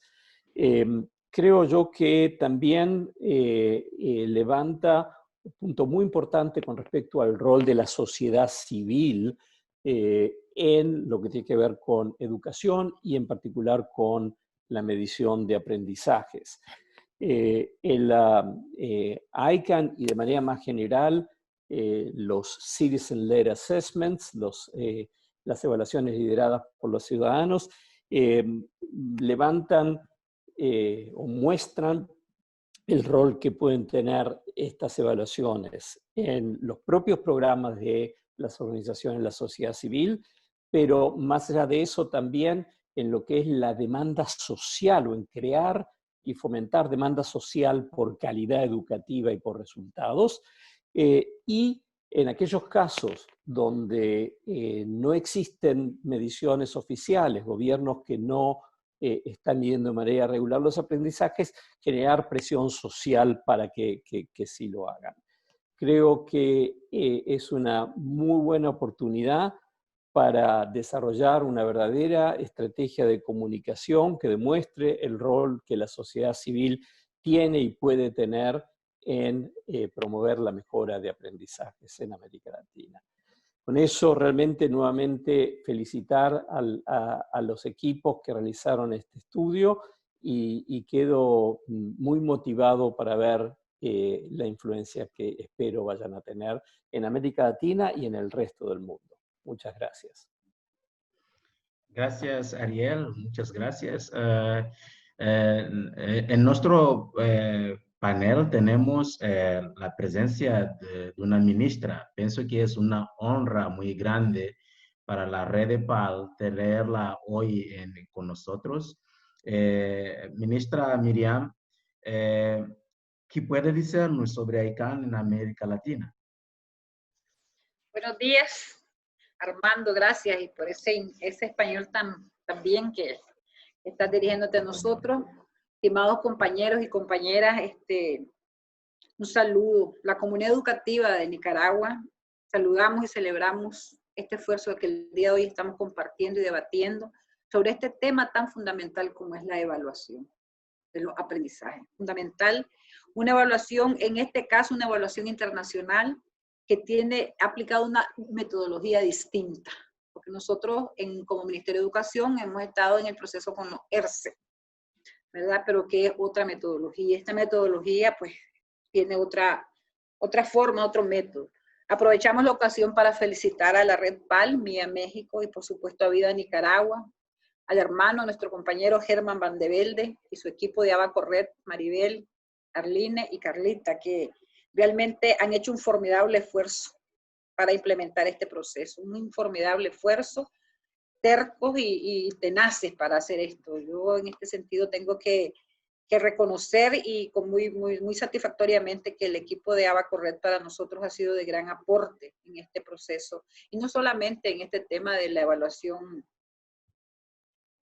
Creo yo que también levanta un punto muy importante con respecto al rol de la sociedad civil en lo que tiene que ver con educación y en particular con la medición de aprendizajes. El ICANN y de manera más general los Citizen-Led Assessments, las evaluaciones lideradas por los ciudadanos, levantan o muestran el rol que pueden tener estas evaluaciones en los propios programas de las organizaciones de la sociedad civil, pero más allá de eso también en lo que es la demanda social o en crear y fomentar demanda social por calidad educativa y por resultados, y en aquellos casos donde no existen mediciones oficiales, gobiernos que no están midiendo de manera regular los aprendizajes, generar presión social para que sí lo hagan. Creo que es una muy buena oportunidad para desarrollar una verdadera estrategia de comunicación que demuestre el rol que la sociedad civil tiene y puede tener en promover la mejora de aprendizajes en América Latina. Con eso, realmente, nuevamente, felicitar a los equipos que realizaron este estudio y quedo muy motivado para ver la influencia que espero vayan a tener en América Latina y en el resto del mundo. Muchas gracias. Gracias, Ariel. Muchas gracias. En nuestro panel tenemos la presencia de una ministra. Pienso que es una honra muy grande para la red EPAL tenerla hoy con nosotros. Ministra Miriam, ¿qué puede decirnos sobre ICANN en América Latina? Buenos días, Armando, gracias y por ese español tan bien que estás dirigiéndote a nosotros. Estimados compañeros y compañeras, un saludo. La comunidad educativa de Nicaragua, saludamos y celebramos este esfuerzo que el día de hoy estamos compartiendo y debatiendo sobre este tema tan fundamental como es la evaluación de los aprendizajes. Fundamental, una evaluación, en este caso una evaluación internacional que ha aplicado una metodología distinta, porque nosotros como Ministerio de Educación hemos estado en el proceso con los ERCE, ¿verdad? Pero que es otra metodología. Esta metodología pues tiene otra forma, otro método. Aprovechamos la ocasión para felicitar a la Red PAL, MIA México y por supuesto a Vida Nicaragua, al hermano, nuestro compañero Germán Vandevelde y su equipo de Abaco Red, Maribel, Arline y Carlita, que realmente han hecho un formidable esfuerzo para implementar este proceso, un formidable esfuerzo, tercos y tenaces para hacer esto. Yo en este sentido tengo que reconocer y con muy satisfactoriamente que el equipo de Abaco Red para nosotros ha sido de gran aporte en este proceso, y no solamente en este tema de la evaluación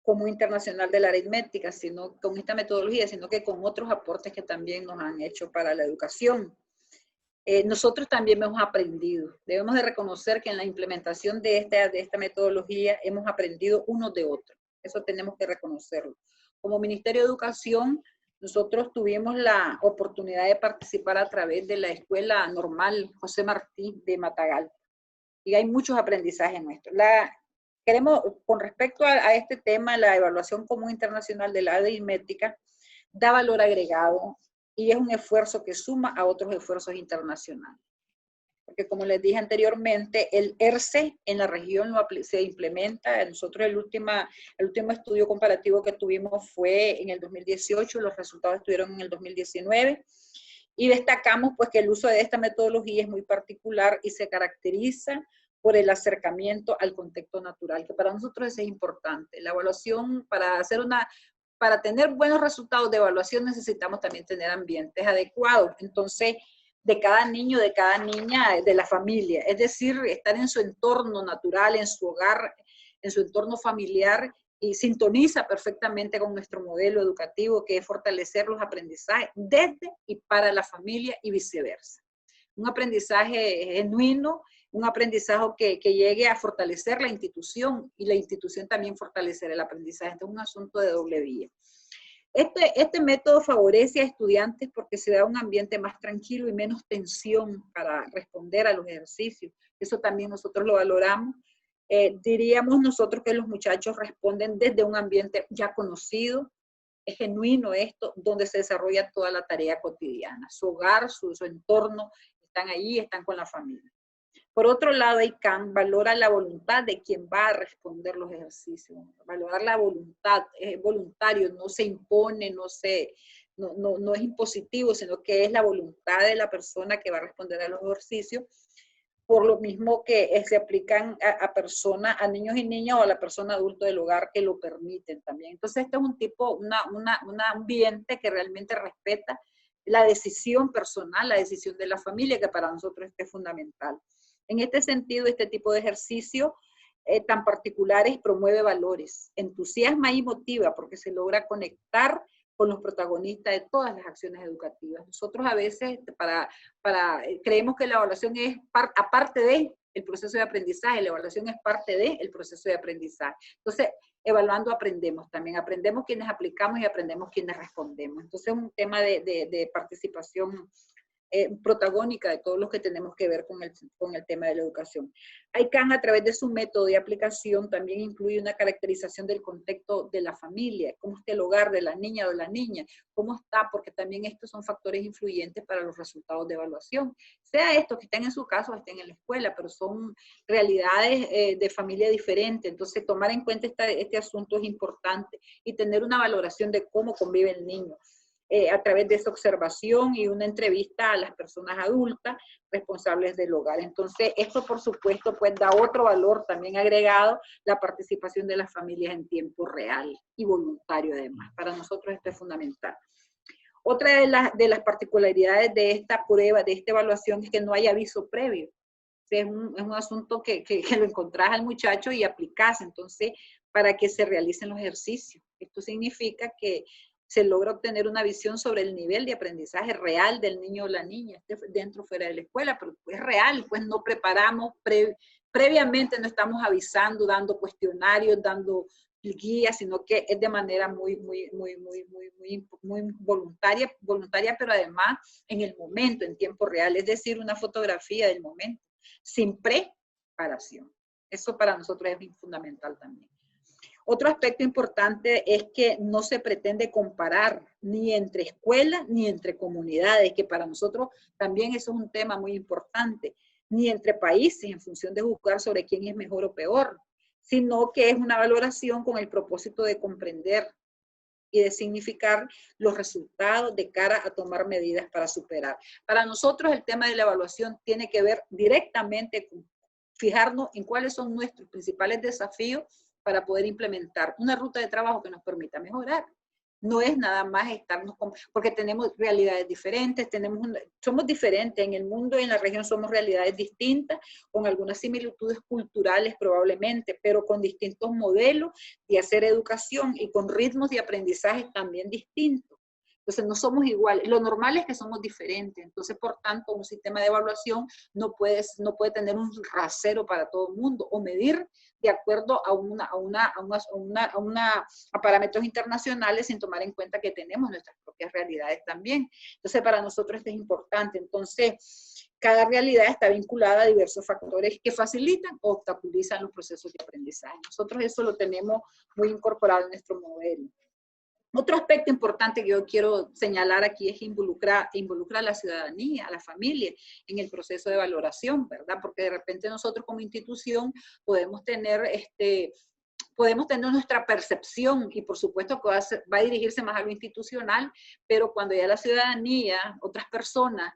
como internacional de la aritmética, sino con esta metodología, sino que con otros aportes que también nos han hecho para la educación. Nosotros también hemos aprendido. Debemos de reconocer que en la implementación de esta metodología hemos aprendido unos de otros. Eso tenemos que reconocerlo. Como Ministerio de Educación, nosotros tuvimos la oportunidad de participar a través de la Escuela Normal José Martí de Matagalpa. Y hay muchos aprendizajes nuestros. Queremos, con respecto a este tema, la evaluación común internacional de la aritmética da valor agregado y es un esfuerzo que suma a otros esfuerzos internacionales. Porque como les dije anteriormente, el ERCE en la región se implementa. Nosotros el último estudio comparativo que tuvimos fue en el 2018, los resultados estuvieron en el 2019, y destacamos pues que el uso de esta metodología es muy particular y se caracteriza por el acercamiento al contexto natural, que para nosotros eso es importante. La evaluación, para tener buenos resultados de evaluación necesitamos también tener ambientes adecuados. Entonces, de cada niño, de cada niña, de la familia. Es decir, estar en su entorno natural, en su hogar, en su entorno familiar, y sintoniza perfectamente con nuestro modelo educativo, que es fortalecer los aprendizajes desde y para la familia y viceversa. Un aprendizaje genuino, un aprendizaje que llegue a fortalecer la institución y la institución también fortalecer el aprendizaje. Esto es un asunto de doble vía. Este método favorece a estudiantes porque se da un ambiente más tranquilo y menos tensión para responder a los ejercicios. Eso también nosotros lo valoramos. Diríamos nosotros que los muchachos responden desde un ambiente ya conocido. Es genuino esto, donde se desarrolla toda la tarea cotidiana. Su hogar, su entorno, están allí, están con la familia. Por otro lado, ICANN valora la voluntad de quien va a responder los ejercicios. Valorar la voluntad, es voluntario, no se impone, no es impositivo, sino que es la voluntad de la persona que va a responder a los ejercicios. Por lo mismo que se aplican a personas, a niños y niñas o a la persona adulta del hogar que lo permiten también. Entonces, este es un tipo, un ambiente que realmente respeta la decisión personal, la decisión de la familia, que para nosotros es fundamental. En este sentido, este tipo de ejercicio tan particulares promueve valores, entusiasma y motiva porque se logra conectar con los protagonistas de todas las acciones educativas. Nosotros a veces creemos que la evaluación es aparte de el proceso de aprendizaje, la evaluación es parte del proceso de aprendizaje. Entonces, evaluando aprendemos también, aprendemos quienes aplicamos y aprendemos quienes respondemos. Entonces, es un tema de participación protagónica de todos los que tenemos que ver con el tema de la educación. ICANN, a través de su método de aplicación, también incluye una caracterización del contexto de la familia, cómo está el hogar de la niña o de la niña, cómo está, porque también estos son factores influyentes para los resultados de evaluación. Sea estos que estén en su casa o estén en la escuela, pero son realidades de familia diferente. Entonces, tomar en cuenta este asunto es importante y tener una valoración de cómo convive el niño. A través de esa observación y una entrevista a las personas adultas responsables del hogar. Entonces, esto por supuesto pues da otro valor también agregado, la participación de las familias en tiempo real y voluntario además. Para nosotros esto es fundamental. Otra de las particularidades de esta prueba, de esta evaluación, es que no hay aviso previo. Es un asunto que lo encontrás al muchacho y aplicás, entonces, para que se realicen los ejercicios. Esto significa que se logra obtener una visión sobre el nivel de aprendizaje real del niño o la niña, dentro o fuera de la escuela, pero es real, pues no preparamos previamente, no estamos avisando, dando cuestionarios, dando guías, sino que es de manera muy voluntaria, pero además en el momento, en tiempo real, es decir, una fotografía del momento, sin preparación. Eso para nosotros es fundamental también. Otro aspecto importante es que no se pretende comparar ni entre escuelas ni entre comunidades, que para nosotros también eso es un tema muy importante, ni entre países en función de juzgar sobre quién es mejor o peor, sino que es una valoración con el propósito de comprender y de significar los resultados de cara a tomar medidas para superar. Para nosotros el tema de la evaluación tiene que ver directamente con fijarnos en cuáles son nuestros principales desafíos para poder implementar una ruta de trabajo que nos permita mejorar. No es nada más estarnos porque tenemos realidades diferentes, somos diferentes en el mundo y en la región, somos realidades distintas, con algunas similitudes culturales probablemente, pero con distintos modelos de hacer educación y con ritmos de aprendizaje también distintos. Entonces no somos iguales. Lo normal es que somos diferentes. Entonces, por tanto, un sistema de evaluación no puede tener un rasero para todo el mundo o medir de acuerdo a parámetros internacionales sin tomar en cuenta que tenemos nuestras propias realidades también. Entonces, para nosotros esto es importante. Entonces, cada realidad está vinculada a diversos factores que facilitan o obstaculizan los procesos de aprendizaje. Nosotros eso lo tenemos muy incorporado en nuestro modelo. Otro aspecto importante que yo quiero señalar aquí es involucrar a la ciudadanía, a la familia, en el proceso de valoración, ¿verdad? Porque de repente nosotros como institución podemos tener nuestra percepción y por supuesto que va a dirigirse más a lo institucional, pero cuando ya la ciudadanía, otras personas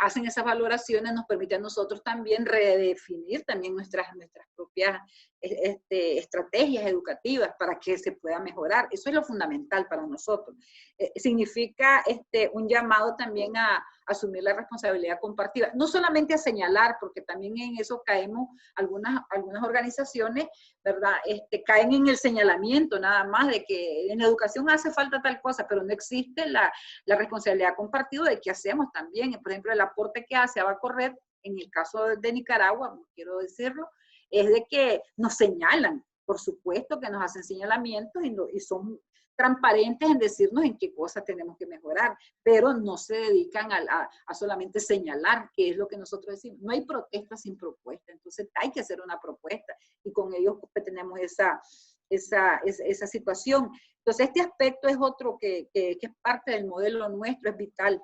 hacen esas valoraciones, nos permite a nosotros también redefinir también nuestras propias estrategias educativas para que se pueda mejorar. Eso es lo fundamental para nosotros. Significa un llamado también a asumir la responsabilidad compartida, no solamente a señalar, porque también en eso caemos algunas organizaciones, ¿verdad? Caen en el señalamiento nada más de que en educación hace falta tal cosa, pero no existe la responsabilidad compartida de qué hacemos también. Por ejemplo, el aporte que hace Abacorret, en el caso de Nicaragua, quiero decirlo, es de que nos señalan, por supuesto que nos hacen señalamientos y son transparentes en decirnos en qué cosas tenemos que mejorar, pero no se dedican a solamente señalar qué es lo que nosotros decimos. No hay protesta sin propuesta, entonces hay que hacer una propuesta y con ellos pues, tenemos esa situación. Entonces este aspecto es otro que es parte del modelo nuestro, es vital,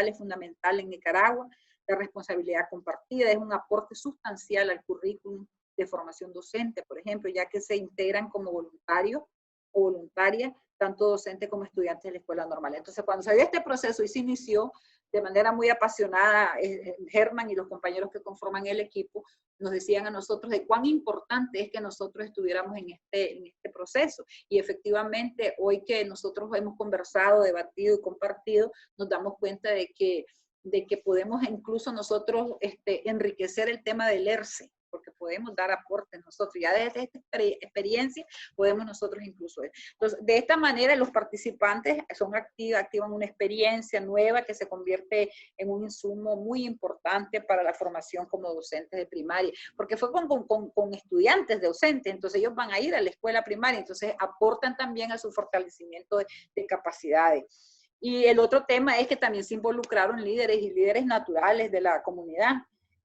es fundamental en Nicaragua. La responsabilidad compartida es un aporte sustancial al currículum de formación docente, por ejemplo, ya que se integran como voluntarios o voluntarias, tanto docentes como estudiantes de la escuela normal. Entonces, cuando se dio este proceso y se inició de manera muy apasionada, Germán y los compañeros que conforman el equipo nos decían a nosotros de cuán importante es que nosotros estuviéramos en este proceso. Y efectivamente, hoy que nosotros hemos conversado, debatido y compartido, nos damos cuenta de que podemos incluso nosotros enriquecer el tema del ERCE, porque podemos dar aportes nosotros, ya desde esta experiencia podemos nosotros incluso. Entonces, de esta manera los participantes activan una experiencia nueva que se convierte en un insumo muy importante para la formación como docentes de primaria, porque fue con estudiantes docentes, entonces ellos van a ir a la escuela primaria, entonces aportan también a su fortalecimiento de capacidades. Y el otro tema es que también se involucraron líderes y líderes naturales de la comunidad.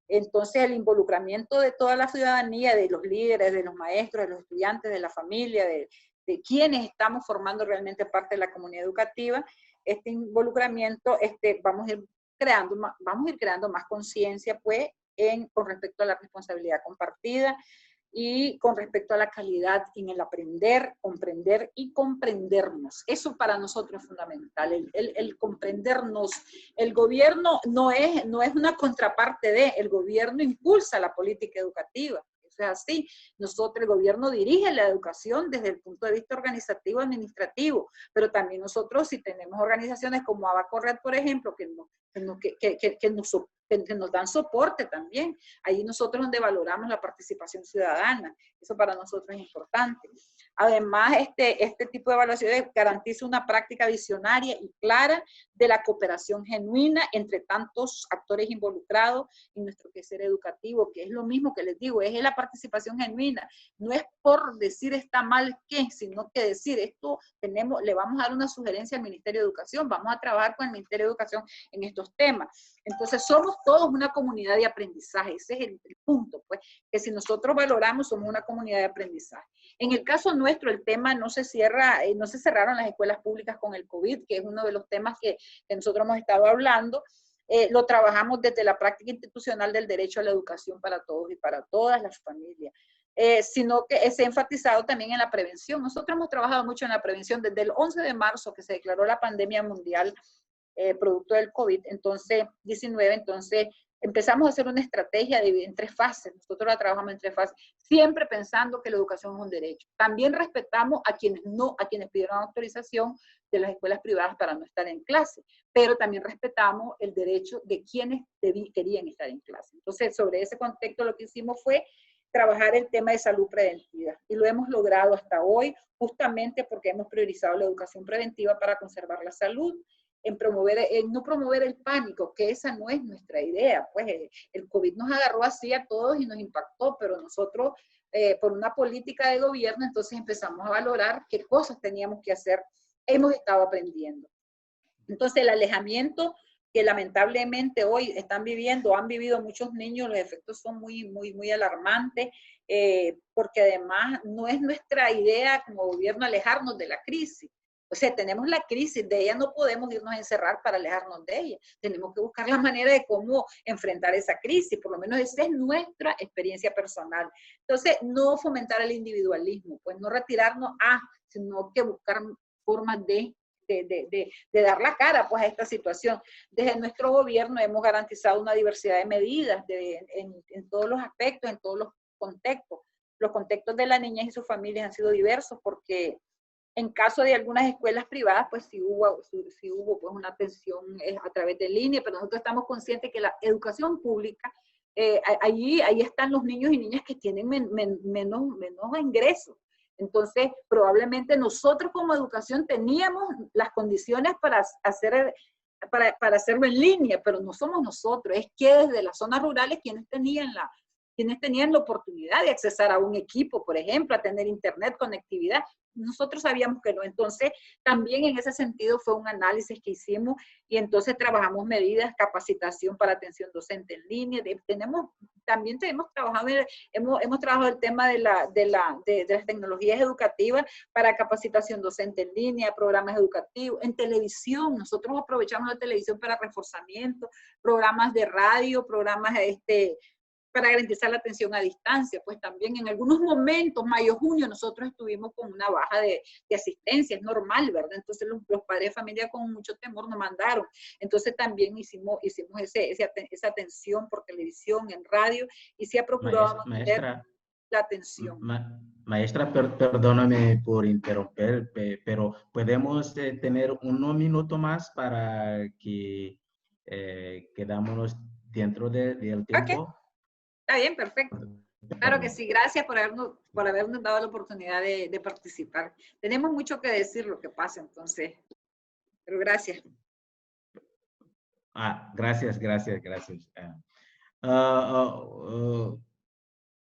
Entonces, el involucramiento de toda la ciudadanía, de los líderes, de los maestros, de los estudiantes, de la familia, de quienes estamos formando realmente parte de la comunidad educativa, este involucramiento, vamos a ir creando más conciencia, pues, con respecto a la responsabilidad compartida y con respecto a la calidad en el aprender, comprender y comprendernos. Eso para nosotros es fundamental, el comprendernos. El gobierno no es una contraparte el gobierno impulsa la política educativa. O sea, así, el gobierno dirige la educación desde el punto de vista organizativo, administrativo, pero también nosotros, si tenemos organizaciones como Abacorret, por ejemplo, que nos dan soporte también, ahí nosotros donde valoramos la participación ciudadana, eso para nosotros es importante. Además, este tipo de evaluaciones garantiza una práctica visionaria y clara de la cooperación genuina entre tantos actores involucrados en nuestro quehacer educativo, que es lo mismo que les digo, es la participación genuina. No es por decir está mal qué, sino que decir esto le vamos a dar una sugerencia al Ministerio de Educación, vamos a trabajar con el Ministerio de Educación en estos temas. Entonces somos todos una comunidad de aprendizaje, ese es el punto, pues, que si nosotros valoramos somos una comunidad de aprendizaje. En el caso nuestro el tema no se cerraron las escuelas públicas con el COVID, que es uno de los temas que nosotros hemos estado hablando. Lo trabajamos desde la práctica institucional del derecho a la educación para todos y para todas las familias, sino que se ha enfatizado también en la prevención. Nosotros hemos trabajado mucho en la prevención desde el 11 de marzo que se declaró la pandemia mundial producto del COVID-19, entonces empezamos a hacer una estrategia en 3 fases, nosotros la trabajamos en 3 fases, siempre pensando que la educación es un derecho. También respetamos a quienes pidieron autorización de las escuelas privadas para no estar en clase, pero también respetamos el derecho de quienes querían estar en clase. Entonces, sobre ese contexto lo que hicimos fue trabajar el tema de salud preventiva y lo hemos logrado hasta hoy justamente porque hemos priorizado la educación preventiva para conservar la salud, en no promover el pánico, que esa no es nuestra idea. Pues el COVID nos agarró así a todos y nos impactó, pero nosotros, por una política de gobierno, entonces empezamos a valorar qué cosas teníamos que hacer. Hemos estado aprendiendo. Entonces el alejamiento que lamentablemente hoy han vivido muchos niños, los efectos son muy, muy, muy alarmantes, porque además no es nuestra idea como gobierno alejarnos de la crisis. O sea, tenemos la crisis, de ella no podemos irnos a encerrar para alejarnos de ella. Tenemos que buscar la manera de cómo enfrentar esa crisis, por lo menos esa es nuestra experiencia personal. Entonces, no fomentar el individualismo, pues no retirarnos sino que buscar formas de dar la cara pues, a esta situación. Desde nuestro gobierno hemos garantizado una diversidad de medidas en todos los aspectos, en todos los contextos. los contextos de las niñas y sus familias han sido diversos, porque en caso de algunas escuelas privadas, pues sí hubo pues una atención a través de línea, pero nosotros estamos conscientes que la educación pública, ahí están los niños y niñas que tienen menos ingresos. Entonces, probablemente nosotros como educación teníamos las condiciones para hacerlo en línea, pero no somos nosotros, es que desde las zonas rurales quienes tenían la oportunidad de accesar a un equipo, por ejemplo, a tener internet, conectividad. Nosotros sabíamos que no. Entonces, también en ese sentido fue un análisis que hicimos y entonces trabajamos medidas, capacitación para atención docente en línea. También hemos trabajado el tema de las tecnologías educativas para capacitación docente en línea, programas educativos, en televisión. Nosotros aprovechamos la televisión para reforzamiento, programas de radio, programas para garantizar la atención a distancia. Pues también en algunos momentos, mayo, junio, nosotros estuvimos con una baja de asistencia, es normal, ¿verdad? Entonces los padres de familia con mucho temor nos mandaron. Entonces también hicimos esa atención por televisión, en radio, y se ha procurado mantener la atención. Maestra, perdóname por interrumpir, pero podemos tener 1 minuto más para que quedamos dentro del tiempo. Okay. Está bien, perfecto. Claro que sí, gracias por habernos dado la oportunidad de participar. Tenemos mucho que decir lo que pasa, entonces, pero gracias. Gracias.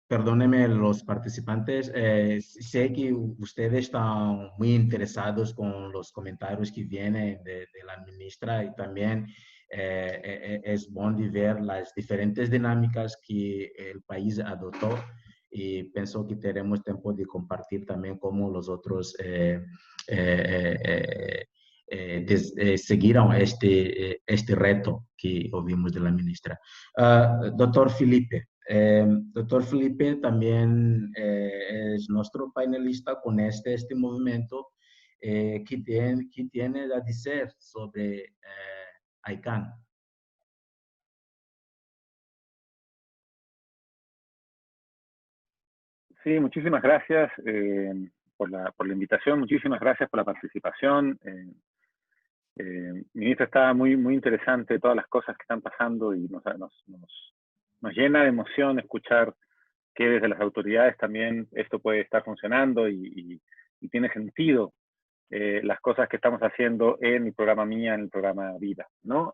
Perdónenme los participantes, sé que ustedes están muy interesados con los comentarios que vienen de la ministra y también es bueno ver las diferentes dinámicas que el país adoptó y pienso que tenemos tiempo de compartir también cómo los otros seguirán este reto que oímos de la ministra. Doctor Felipe. Doctor Felipe también es nuestro panelista con este movimiento que tiene a decir sobre ICANN. Sí, muchísimas gracias por la invitación, muchísimas gracias por la participación. Ministra, está muy interesante todas las cosas que están pasando y nos llena de emoción escuchar que desde las autoridades también esto puede estar funcionando y tiene sentido las cosas que estamos haciendo en el programa MIA, en el programa Vida, ¿no?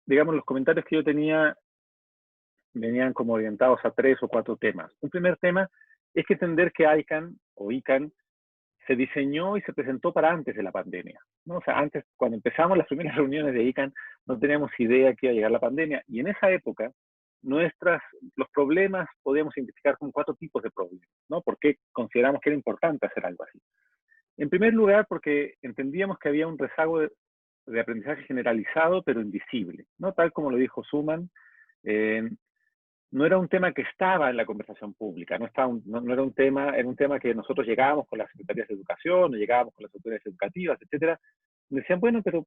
Digamos, los comentarios que yo tenía venían como orientados a 3 o 4 temas. Un primer tema es que entender que ICANN se diseñó y se presentó para antes de la pandemia, ¿no? O sea, antes, cuando empezamos las primeras reuniones de ICANN, no teníamos idea que iba a llegar la pandemia. Y en esa época, los problemas podíamos identificar con 4 tipos de problemas, ¿no? ¿Por qué consideramos que era importante hacer algo así? En primer lugar, porque entendíamos que había un rezago de aprendizaje generalizado, pero invisible, ¿no? Tal como lo dijo Suman, no era un tema que estaba en la conversación pública, no era un tema, era un tema que nosotros llegábamos con las secretarías de educación, o llegábamos con las autoridades educativas, etcétera. Me decían, bueno, pero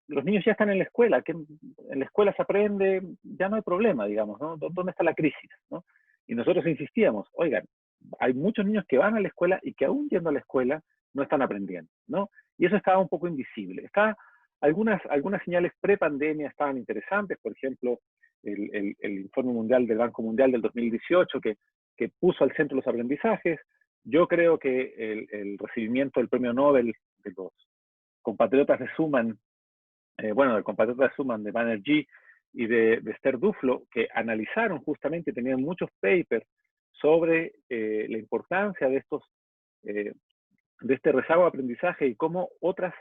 los niños ya están en la escuela, que en la escuela se aprende, ya no hay problema, digamos, ¿no? ¿Dónde está la crisis, ¿no? Y nosotros insistíamos, oigan, hay muchos niños que van a la escuela y que aún yendo a la escuela no están aprendiendo, ¿no? Y eso estaba un poco invisible. Algunas señales pre-pandemia estaban interesantes, por ejemplo, el informe mundial del Banco Mundial del 2018 que puso al centro los aprendizajes. Yo creo que el recibimiento del premio Nobel de los compatriotas de Suman, del compatriota de Suman, de Banerjee y de Esther Duflo, que analizaron justamente, tenían muchos papers sobre la importancia de este rezago de aprendizaje y cómo otras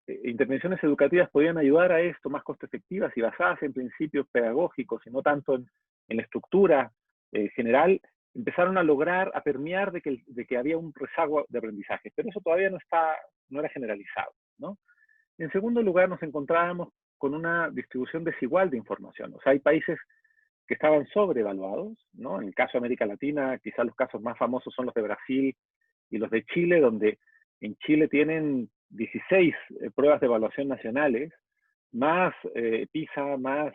intervenciones educativas podían ayudar a esto, más costo efectivas y basadas en principios pedagógicos y no tanto en la estructura general, empezaron a permear de que había un rezago de aprendizaje, pero eso todavía no era generalizado, ¿no? En segundo lugar, nos encontrábamos con una distribución desigual de información. O sea, hay países que estaban sobreevaluados, ¿no? En el caso de América Latina, quizás los casos más famosos son los de Brasil y los de Chile, donde en Chile tienen 16 pruebas de evaluación nacionales, más PISA, más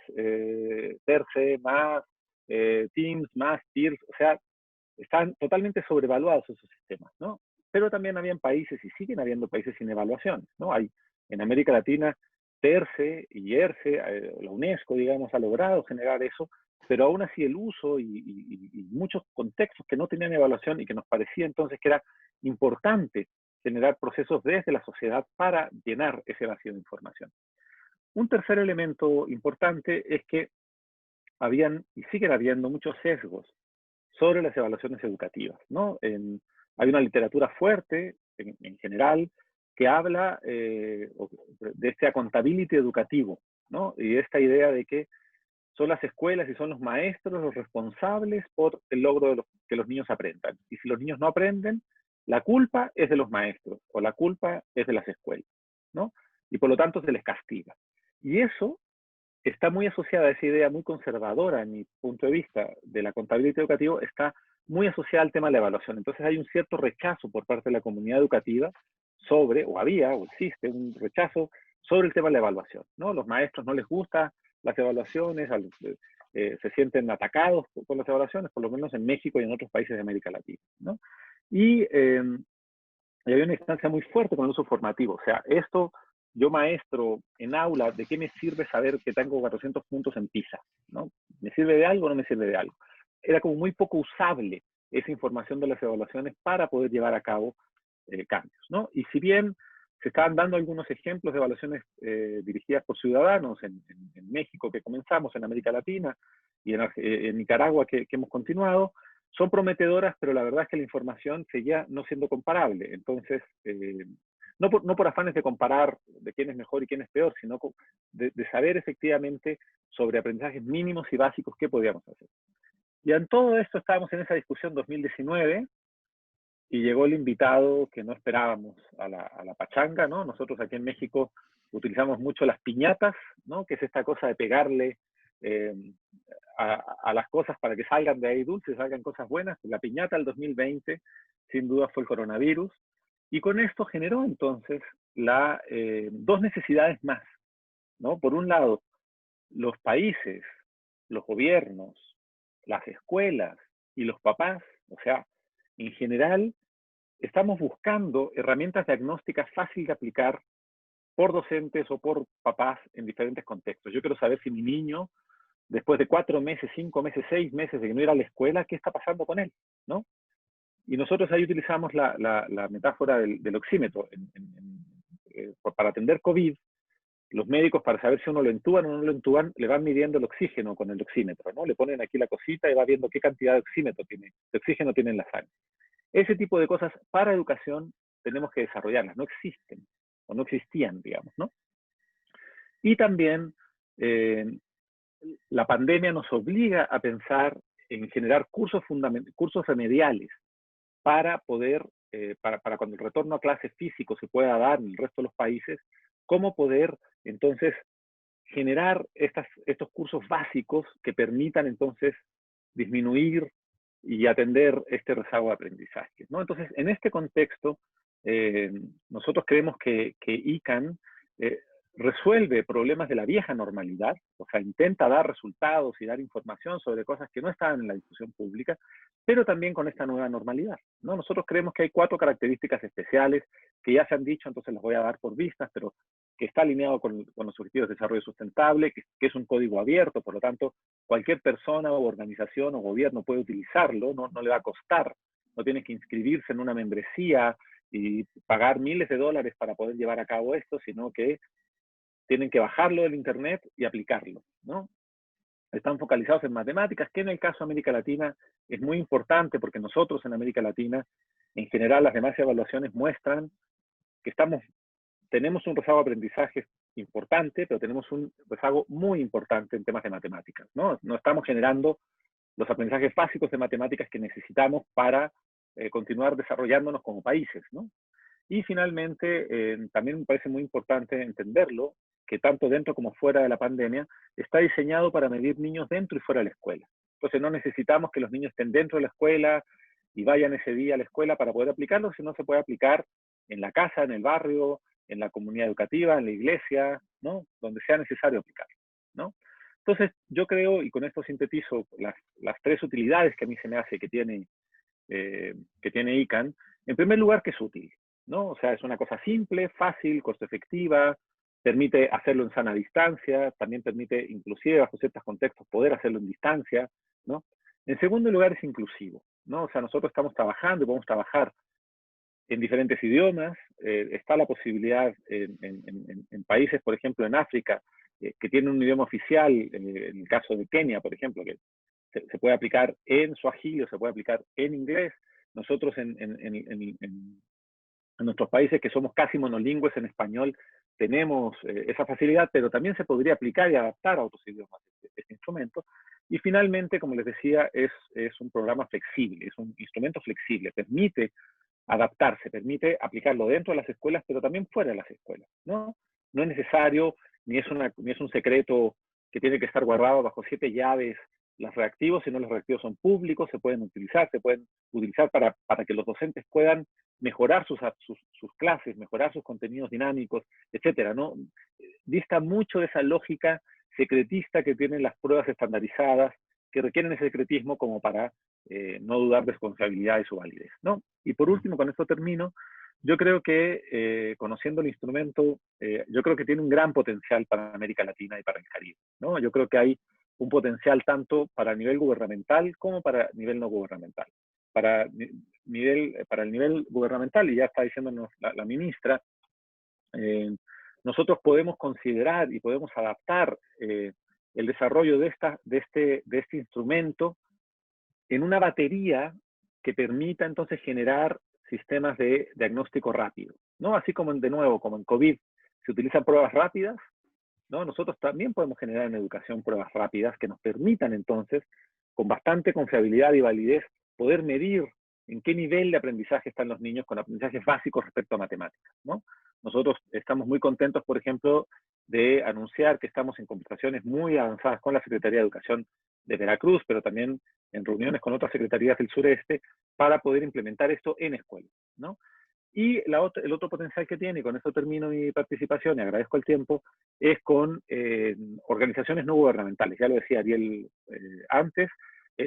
PERCE, más Teams, más Peers, o sea, están totalmente sobrevaluados esos sistemas, ¿no? Pero también habían países, y siguen habiendo países sin evaluaciones, ¿no? Hay en América Latina, TERCE y ERCE, la UNESCO, digamos, ha logrado generar eso, pero aún así el uso y muchos contextos que no tenían evaluación y que nos parecía entonces que era importante generar procesos desde la sociedad para llenar ese vacío de información. Un tercer elemento importante es que habían y siguen habiendo muchos sesgos sobre las evaluaciones educativas, ¿no? Hay una literatura fuerte, en general, que habla de este accountability educativo, ¿no? Y esta idea de que son las escuelas y son los maestros los responsables por el logro de que los niños aprendan. Y si los niños no aprenden, la culpa es de los maestros o la culpa es de las escuelas, ¿no? Y por lo tanto se les castiga. Y eso está muy asociada a esa idea muy conservadora, en mi punto de vista, de la contabilidad educativa, está muy asociada al tema de la evaluación. Entonces hay un cierto rechazo por parte de la comunidad educativa sobre, o había, o existe un rechazo sobre el tema de la evaluación, ¿no? Los maestros no les gustan las evaluaciones, se sienten atacados por las evaluaciones, por lo menos en México y en otros países de América Latina, ¿no? Y había una instancia muy fuerte con el uso formativo. O sea, esto, yo maestro en aula, ¿de qué me sirve saber que tengo 400 puntos en PISA? ¿No? ¿Me sirve de algo o no me sirve de algo? Era como muy poco usable esa información de las evaluaciones para poder llevar a cabo cambios, ¿no? Y si bien se estaban dando algunos ejemplos de evaluaciones dirigidas por ciudadanos en México que comenzamos, en América Latina y en Nicaragua que hemos continuado, son prometedoras, pero la verdad es que la información seguía no siendo comparable. Entonces, no por afanes de comparar de quién es mejor y quién es peor, sino de saber efectivamente sobre aprendizajes mínimos y básicos qué podíamos hacer. Y en todo esto estábamos en esa discusión 2019, y llegó el invitado que no esperábamos a la pachanga, ¿no? Nosotros aquí en México utilizamos mucho las piñatas, ¿no? Que es esta cosa de pegarle a las cosas para que salgan de ahí dulces, salgan cosas buenas. La piñata del 2020, sin duda, fue el coronavirus. Y con esto generó entonces dos necesidades más, ¿no? Por un lado, los países, los gobiernos, las escuelas y los papás, o sea, en general, estamos buscando herramientas diagnósticas fáciles de aplicar por docentes o por papás en diferentes contextos. Yo quiero saber si mi niño, después de 4 meses, 5 meses, 6 meses de que no ir a la escuela, ¿qué está pasando con él? ¿No? Y nosotros ahí utilizamos la metáfora del oxímetro. Para atender COVID, los médicos, para saber si uno lo entuban o no lo entuban, le van midiendo el oxígeno con el oxímetro, ¿no? Le ponen aquí la cosita y va viendo qué cantidad de oxígeno tiene en la sangre. Ese tipo de cosas para educación tenemos que desarrollarlas, no existen, o no existían, digamos, ¿no? Y también la pandemia nos obliga a pensar en generar cursos remediales para poder, para cuando el retorno a clases físico se pueda dar en el resto de los países, cómo poder entonces generar estos cursos básicos que permitan entonces disminuir y atender este rezago de aprendizaje, ¿no? Entonces, en este contexto, nosotros creemos que ICANN resuelve problemas de la vieja normalidad, o sea, intenta dar resultados y dar información sobre cosas que no estaban en la discusión pública, pero también con esta nueva normalidad, ¿no? Nosotros creemos que hay 4 características especiales que ya se han dicho, entonces las voy a dar por vistas, pero que está alineado con los objetivos de desarrollo sustentable, que es un código abierto, por lo tanto, cualquier persona o organización o gobierno puede utilizarlo, no le va a costar, no tiene que inscribirse en una membresía y pagar miles de dólares para poder llevar a cabo esto, sino que tienen que bajarlo del internet y aplicarlo, ¿no? Están focalizados en matemáticas, que en el caso de América Latina es muy importante porque nosotros en América Latina, en general, las demás evaluaciones muestran que tenemos un rezago de aprendizaje importante, pero tenemos un rezago muy importante en temas de matemáticas, ¿no? No estamos generando los aprendizajes básicos de matemáticas que necesitamos para continuar desarrollándonos como países, ¿no? Y finalmente, también me parece muy importante entenderlo, que tanto dentro como fuera de la pandemia, está diseñado para medir niños dentro y fuera de la escuela. Entonces no necesitamos que los niños estén dentro de la escuela y vayan ese día a la escuela para poder aplicarlo, sino se puede aplicar en la casa, en el barrio, en la comunidad educativa, en la iglesia, ¿no? Donde sea necesario aplicarlo, ¿no? Entonces, yo creo, y con esto sintetizo las tres utilidades que a mí se me hace que tiene ICANN. En primer lugar, que es útil, ¿no? O sea, es una cosa simple, fácil, costo efectiva, permite hacerlo en sana distancia, también permite, inclusive bajo ciertos contextos, poder hacerlo en distancia, ¿no? En segundo lugar, es inclusivo, ¿no? O sea, nosotros estamos trabajando y podemos trabajar en diferentes idiomas. Está la posibilidad en países, por ejemplo, en África, que tienen un idioma oficial, en el caso de Kenia, por ejemplo, que se puede aplicar en Swahili o se puede aplicar en inglés. Nosotros en nuestros países que somos casi monolingües en español tenemos esa facilidad, pero también se podría aplicar y adaptar a otros idiomas este instrumento. Y finalmente, como les decía, es un programa flexible, es un instrumento flexible, permite adaptarse, permite aplicarlo dentro de las escuelas, pero también fuera de las escuelas, ¿no? No es necesario, ni es un secreto que tiene que estar guardado bajo 7 llaves los reactivos, sino los reactivos son públicos, se pueden utilizar para que los docentes puedan mejorar sus clases, mejorar sus contenidos dinámicos, etcétera, ¿no? Dista mucho de esa lógica secretista que tienen las pruebas estandarizadas, que requieren ese secretismo como para no dudar de su confiabilidad y su validez, ¿no? Y por último, con esto termino, yo creo que conociendo el instrumento, yo creo que tiene un gran potencial para América Latina y para el Caribe, ¿no? Yo creo que hay un potencial tanto para el nivel gubernamental como para el nivel no gubernamental. Para el nivel gubernamental, y ya está diciéndonos la ministra, nosotros podemos considerar y podemos adaptar el desarrollo de este instrumento en una batería que permita entonces generar sistemas de diagnóstico rápido, ¿no? Así como de nuevo, como en COVID se utilizan pruebas rápidas, ¿no? Nosotros también podemos generar en educación pruebas rápidas que nos permitan entonces, con bastante confiabilidad y validez, poder medir en qué nivel de aprendizaje están los niños con aprendizajes básicos respecto a matemáticas, ¿no? Nosotros estamos muy contentos, por ejemplo, de anunciar que estamos en conversaciones muy avanzadas con la Secretaría de Educación de Veracruz, pero también en reuniones con otras secretarías del sureste, para poder implementar esto en escuelas, ¿no? Y el otro potencial que tiene, y con esto termino mi participación y agradezco el tiempo, es con organizaciones no gubernamentales. Ya lo decía Ariel antes,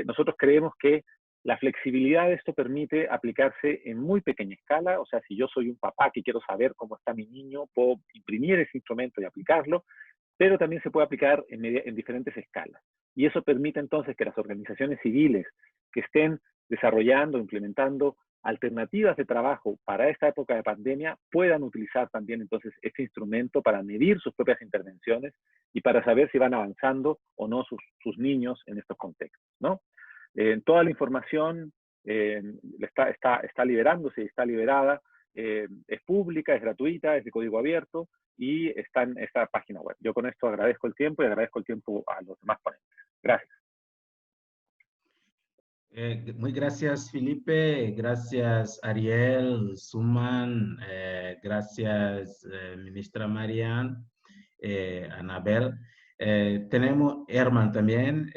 nosotros creemos que la flexibilidad de esto permite aplicarse en muy pequeña escala. O sea, si yo soy un papá que quiero saber cómo está mi niño, puedo imprimir ese instrumento y aplicarlo, pero también se puede aplicar en diferentes escalas. Y eso permite entonces que las organizaciones civiles que estén desarrollando, implementando alternativas de trabajo para esta época de pandemia puedan utilizar también entonces este instrumento para medir sus propias intervenciones y para saber si van avanzando o no sus niños en estos contextos, ¿no? Toda la información está liberándose y está liberada, es pública, es gratuita, es de código abierto y está en esta página web. Yo con esto agradezco el tiempo y agradezco el tiempo a los demás ponentes. Gracias. Muy gracias, Felipe. Gracias, Ariel, Suman. Gracias, ministra Marian, Anabel. Tenemos Herman también.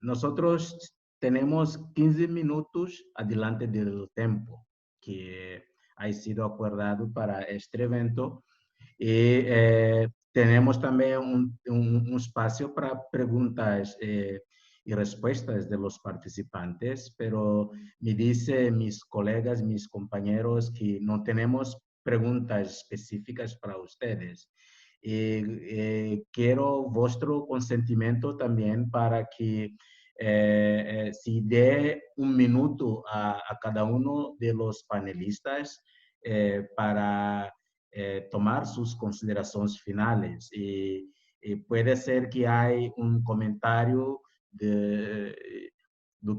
Nosotros tenemos 15 minutos adelante del tiempo que ha sido acordado para este evento. Y tenemos también un espacio para preguntas y respuestas de los participantes, pero me dicen mis colegas, mis compañeros que no tenemos preguntas específicas para ustedes. Quiero vuestro consentimiento también para que si dé un minuto a cada uno de los panelistas para tomar sus consideraciones finales. Y puede ser que hay un comentario de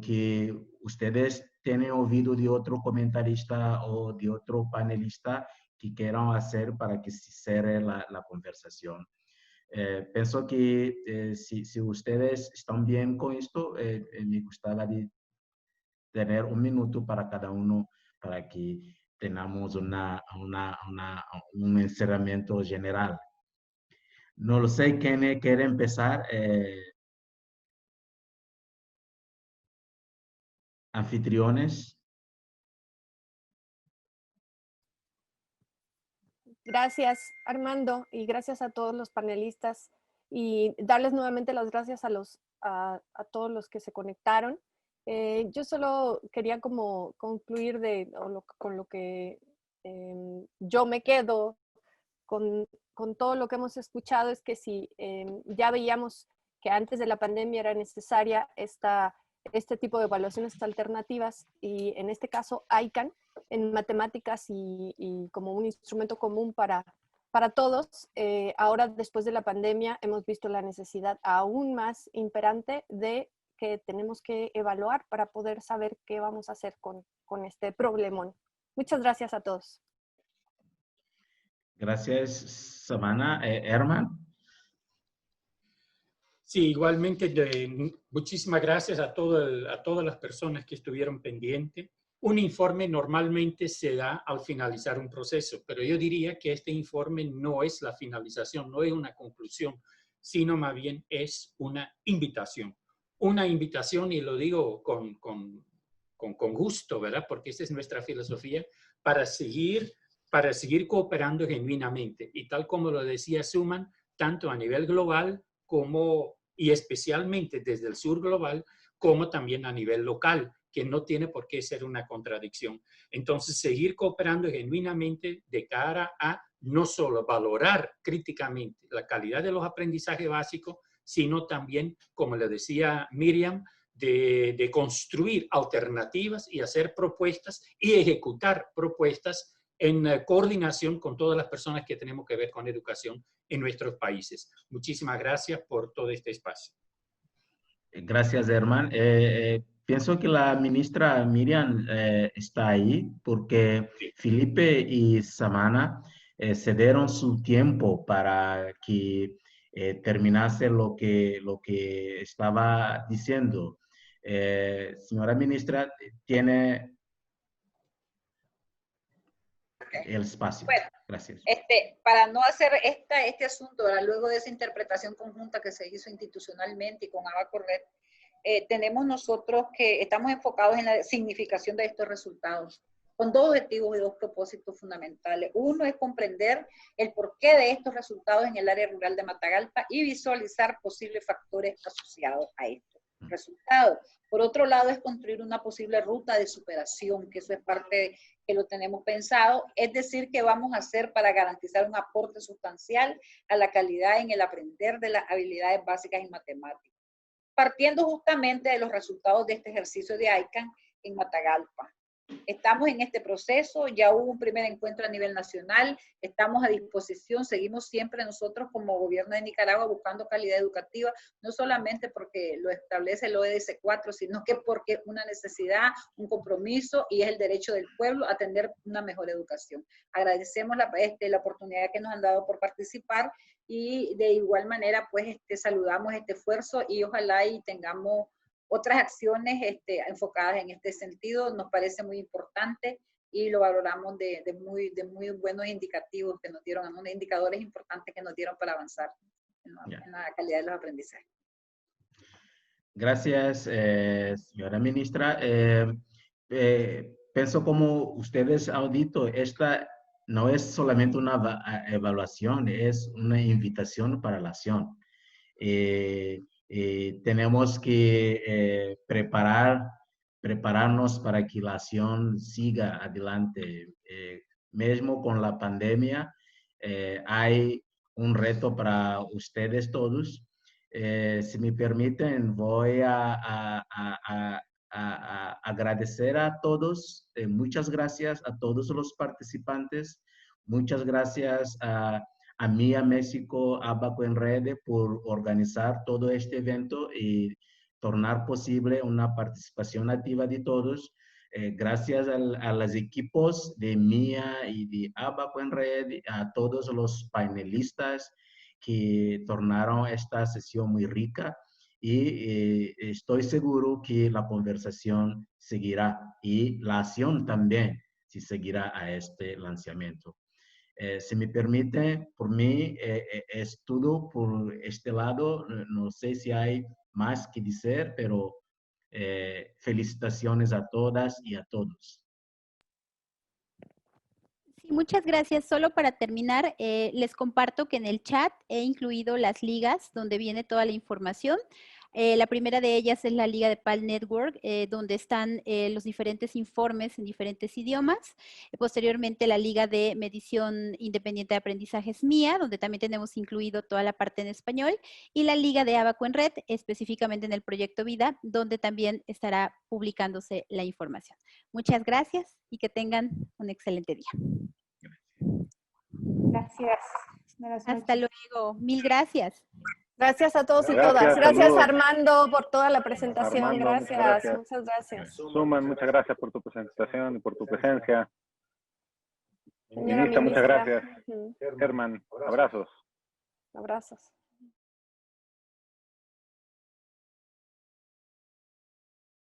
que ustedes tienen oído de otro comentarista o de otro panelista que quieran hacer para que se cierre la conversación. Pienso que si ustedes están bien con esto, me gustaría tener un minuto para cada uno para que tengamos un encerramiento general. No lo sé quién quiere empezar. Anfitriones. Gracias, Armando, y gracias a todos los panelistas y darles nuevamente las gracias a todos los que se conectaron. Yo solo quería como concluir con lo que yo me quedo con todo lo que hemos escuchado, es que si ya veíamos que antes de la pandemia era necesaria este tipo de evaluaciones alternativas, y en este caso ICANN en matemáticas y como un instrumento común para todos, ahora después de la pandemia hemos visto la necesidad aún más imperante de que tenemos que evaluar para poder saber qué vamos a hacer con este problemón. Muchas gracias a todos. Gracias, Savannah. Herman. Sí, igualmente, muchísimas gracias a todas las personas que estuvieron pendientes. Un informe normalmente se da al finalizar un proceso, pero yo diría que este informe no es la finalización, no es una conclusión, sino más bien es una invitación. Una invitación, y lo digo con gusto, ¿verdad? Porque esa es nuestra filosofía, para seguir cooperando genuinamente. Y tal como lo decía Suman, tanto a nivel global y especialmente desde el sur global, como también a nivel local, que no tiene por qué ser una contradicción. Entonces, seguir cooperando genuinamente de cara a no solo valorar críticamente la calidad de los aprendizajes básicos, sino también, como le decía Miriam, de construir alternativas y hacer propuestas y ejecutar propuestas en coordinación con todas las personas que tenemos que ver con educación en nuestros países. Muchísimas gracias por todo este espacio. Gracias, Herman. Pienso que la ministra Miriam está ahí porque Sí. Felipe y Savannah cedieron su tiempo para que terminase lo que estaba diciendo. Señora ministra, tiene el espacio. Bueno, gracias. Para no hacer este asunto, ¿verdad? Luego de esa interpretación conjunta que se hizo institucionalmente y con Abacorred, tenemos nosotros que estamos enfocados en la significación de estos resultados, con dos objetivos y dos propósitos fundamentales. Uno es comprender el porqué de estos resultados en el área rural de Matagalpa y visualizar posibles factores asociados a estos resultados. Por otro lado, es construir una posible ruta de superación, que eso es parte que lo tenemos pensado, es decir, que vamos a hacer para garantizar un aporte sustancial a la calidad en el aprender de las habilidades básicas en matemáticas, partiendo justamente de los resultados de este ejercicio de ICANN en Matagalpa. Estamos en este proceso, ya hubo un primer encuentro a nivel nacional, estamos a disposición, seguimos siempre nosotros como gobierno de Nicaragua buscando calidad educativa, no solamente porque lo establece el ODS 4, sino que porque es una necesidad, un compromiso y es el derecho del pueblo a tener una mejor educación. Agradecemos la oportunidad que nos han dado por participar y de igual manera pues saludamos este esfuerzo y ojalá y tengamos otras acciones enfocadas en este sentido. Nos parece muy importante y lo valoramos de muy buenos indicativos que nos dieron, unos indicadores importantes que nos dieron para avanzar en la calidad de los aprendizajes. Gracias, señora ministra. Pienso como ustedes han dicho, esta no es solamente una evaluación, es una invitación para la acción. Tenemos que prepararnos para que la acción siga adelante. Mismo con la pandemia, hay un reto para ustedes todos. Si me permiten, voy a agradecer a todos. Muchas gracias a todos los participantes. Muchas gracias a MIA México Abaco en Red por organizar todo este evento y tornar posible una participación activa de todos. Gracias a los equipos de MIA y de Abaco en Red, a todos los panelistas que tornaron esta sesión muy rica y estoy seguro que la conversación seguirá y la acción también se seguirá a este lanzamiento. Si me permite, por mí es todo por este lado. No sé si hay más que decir, pero felicitaciones a todas y a todos. Sí, Muchas gracias. Solo para terminar, les comparto que en el chat he incluido las ligas donde viene toda la información. La primera de ellas es la Liga de PAL Network, donde están los diferentes informes en diferentes idiomas. Posteriormente, la Liga de Medición Independiente de Aprendizaje es MIA, donde también tenemos incluido toda la parte en español. Y la Liga de Abaco en Red, específicamente en el proyecto Vida, donde también estará publicándose la información. Muchas gracias y que tengan un excelente día. Gracias. Buenas Hasta noches. luego. Mil gracias. Gracias a todos y Gracias, todas. Gracias, saludos. Armando, por toda la presentación. Armando, muchas Gracias, gracias. muchas gracias. Suman, muchas gracias por tu presentación y por tu presencia. Señora Ministra, muchas ministra. gracias. Ujú. Germán, abrazos. Abrazos.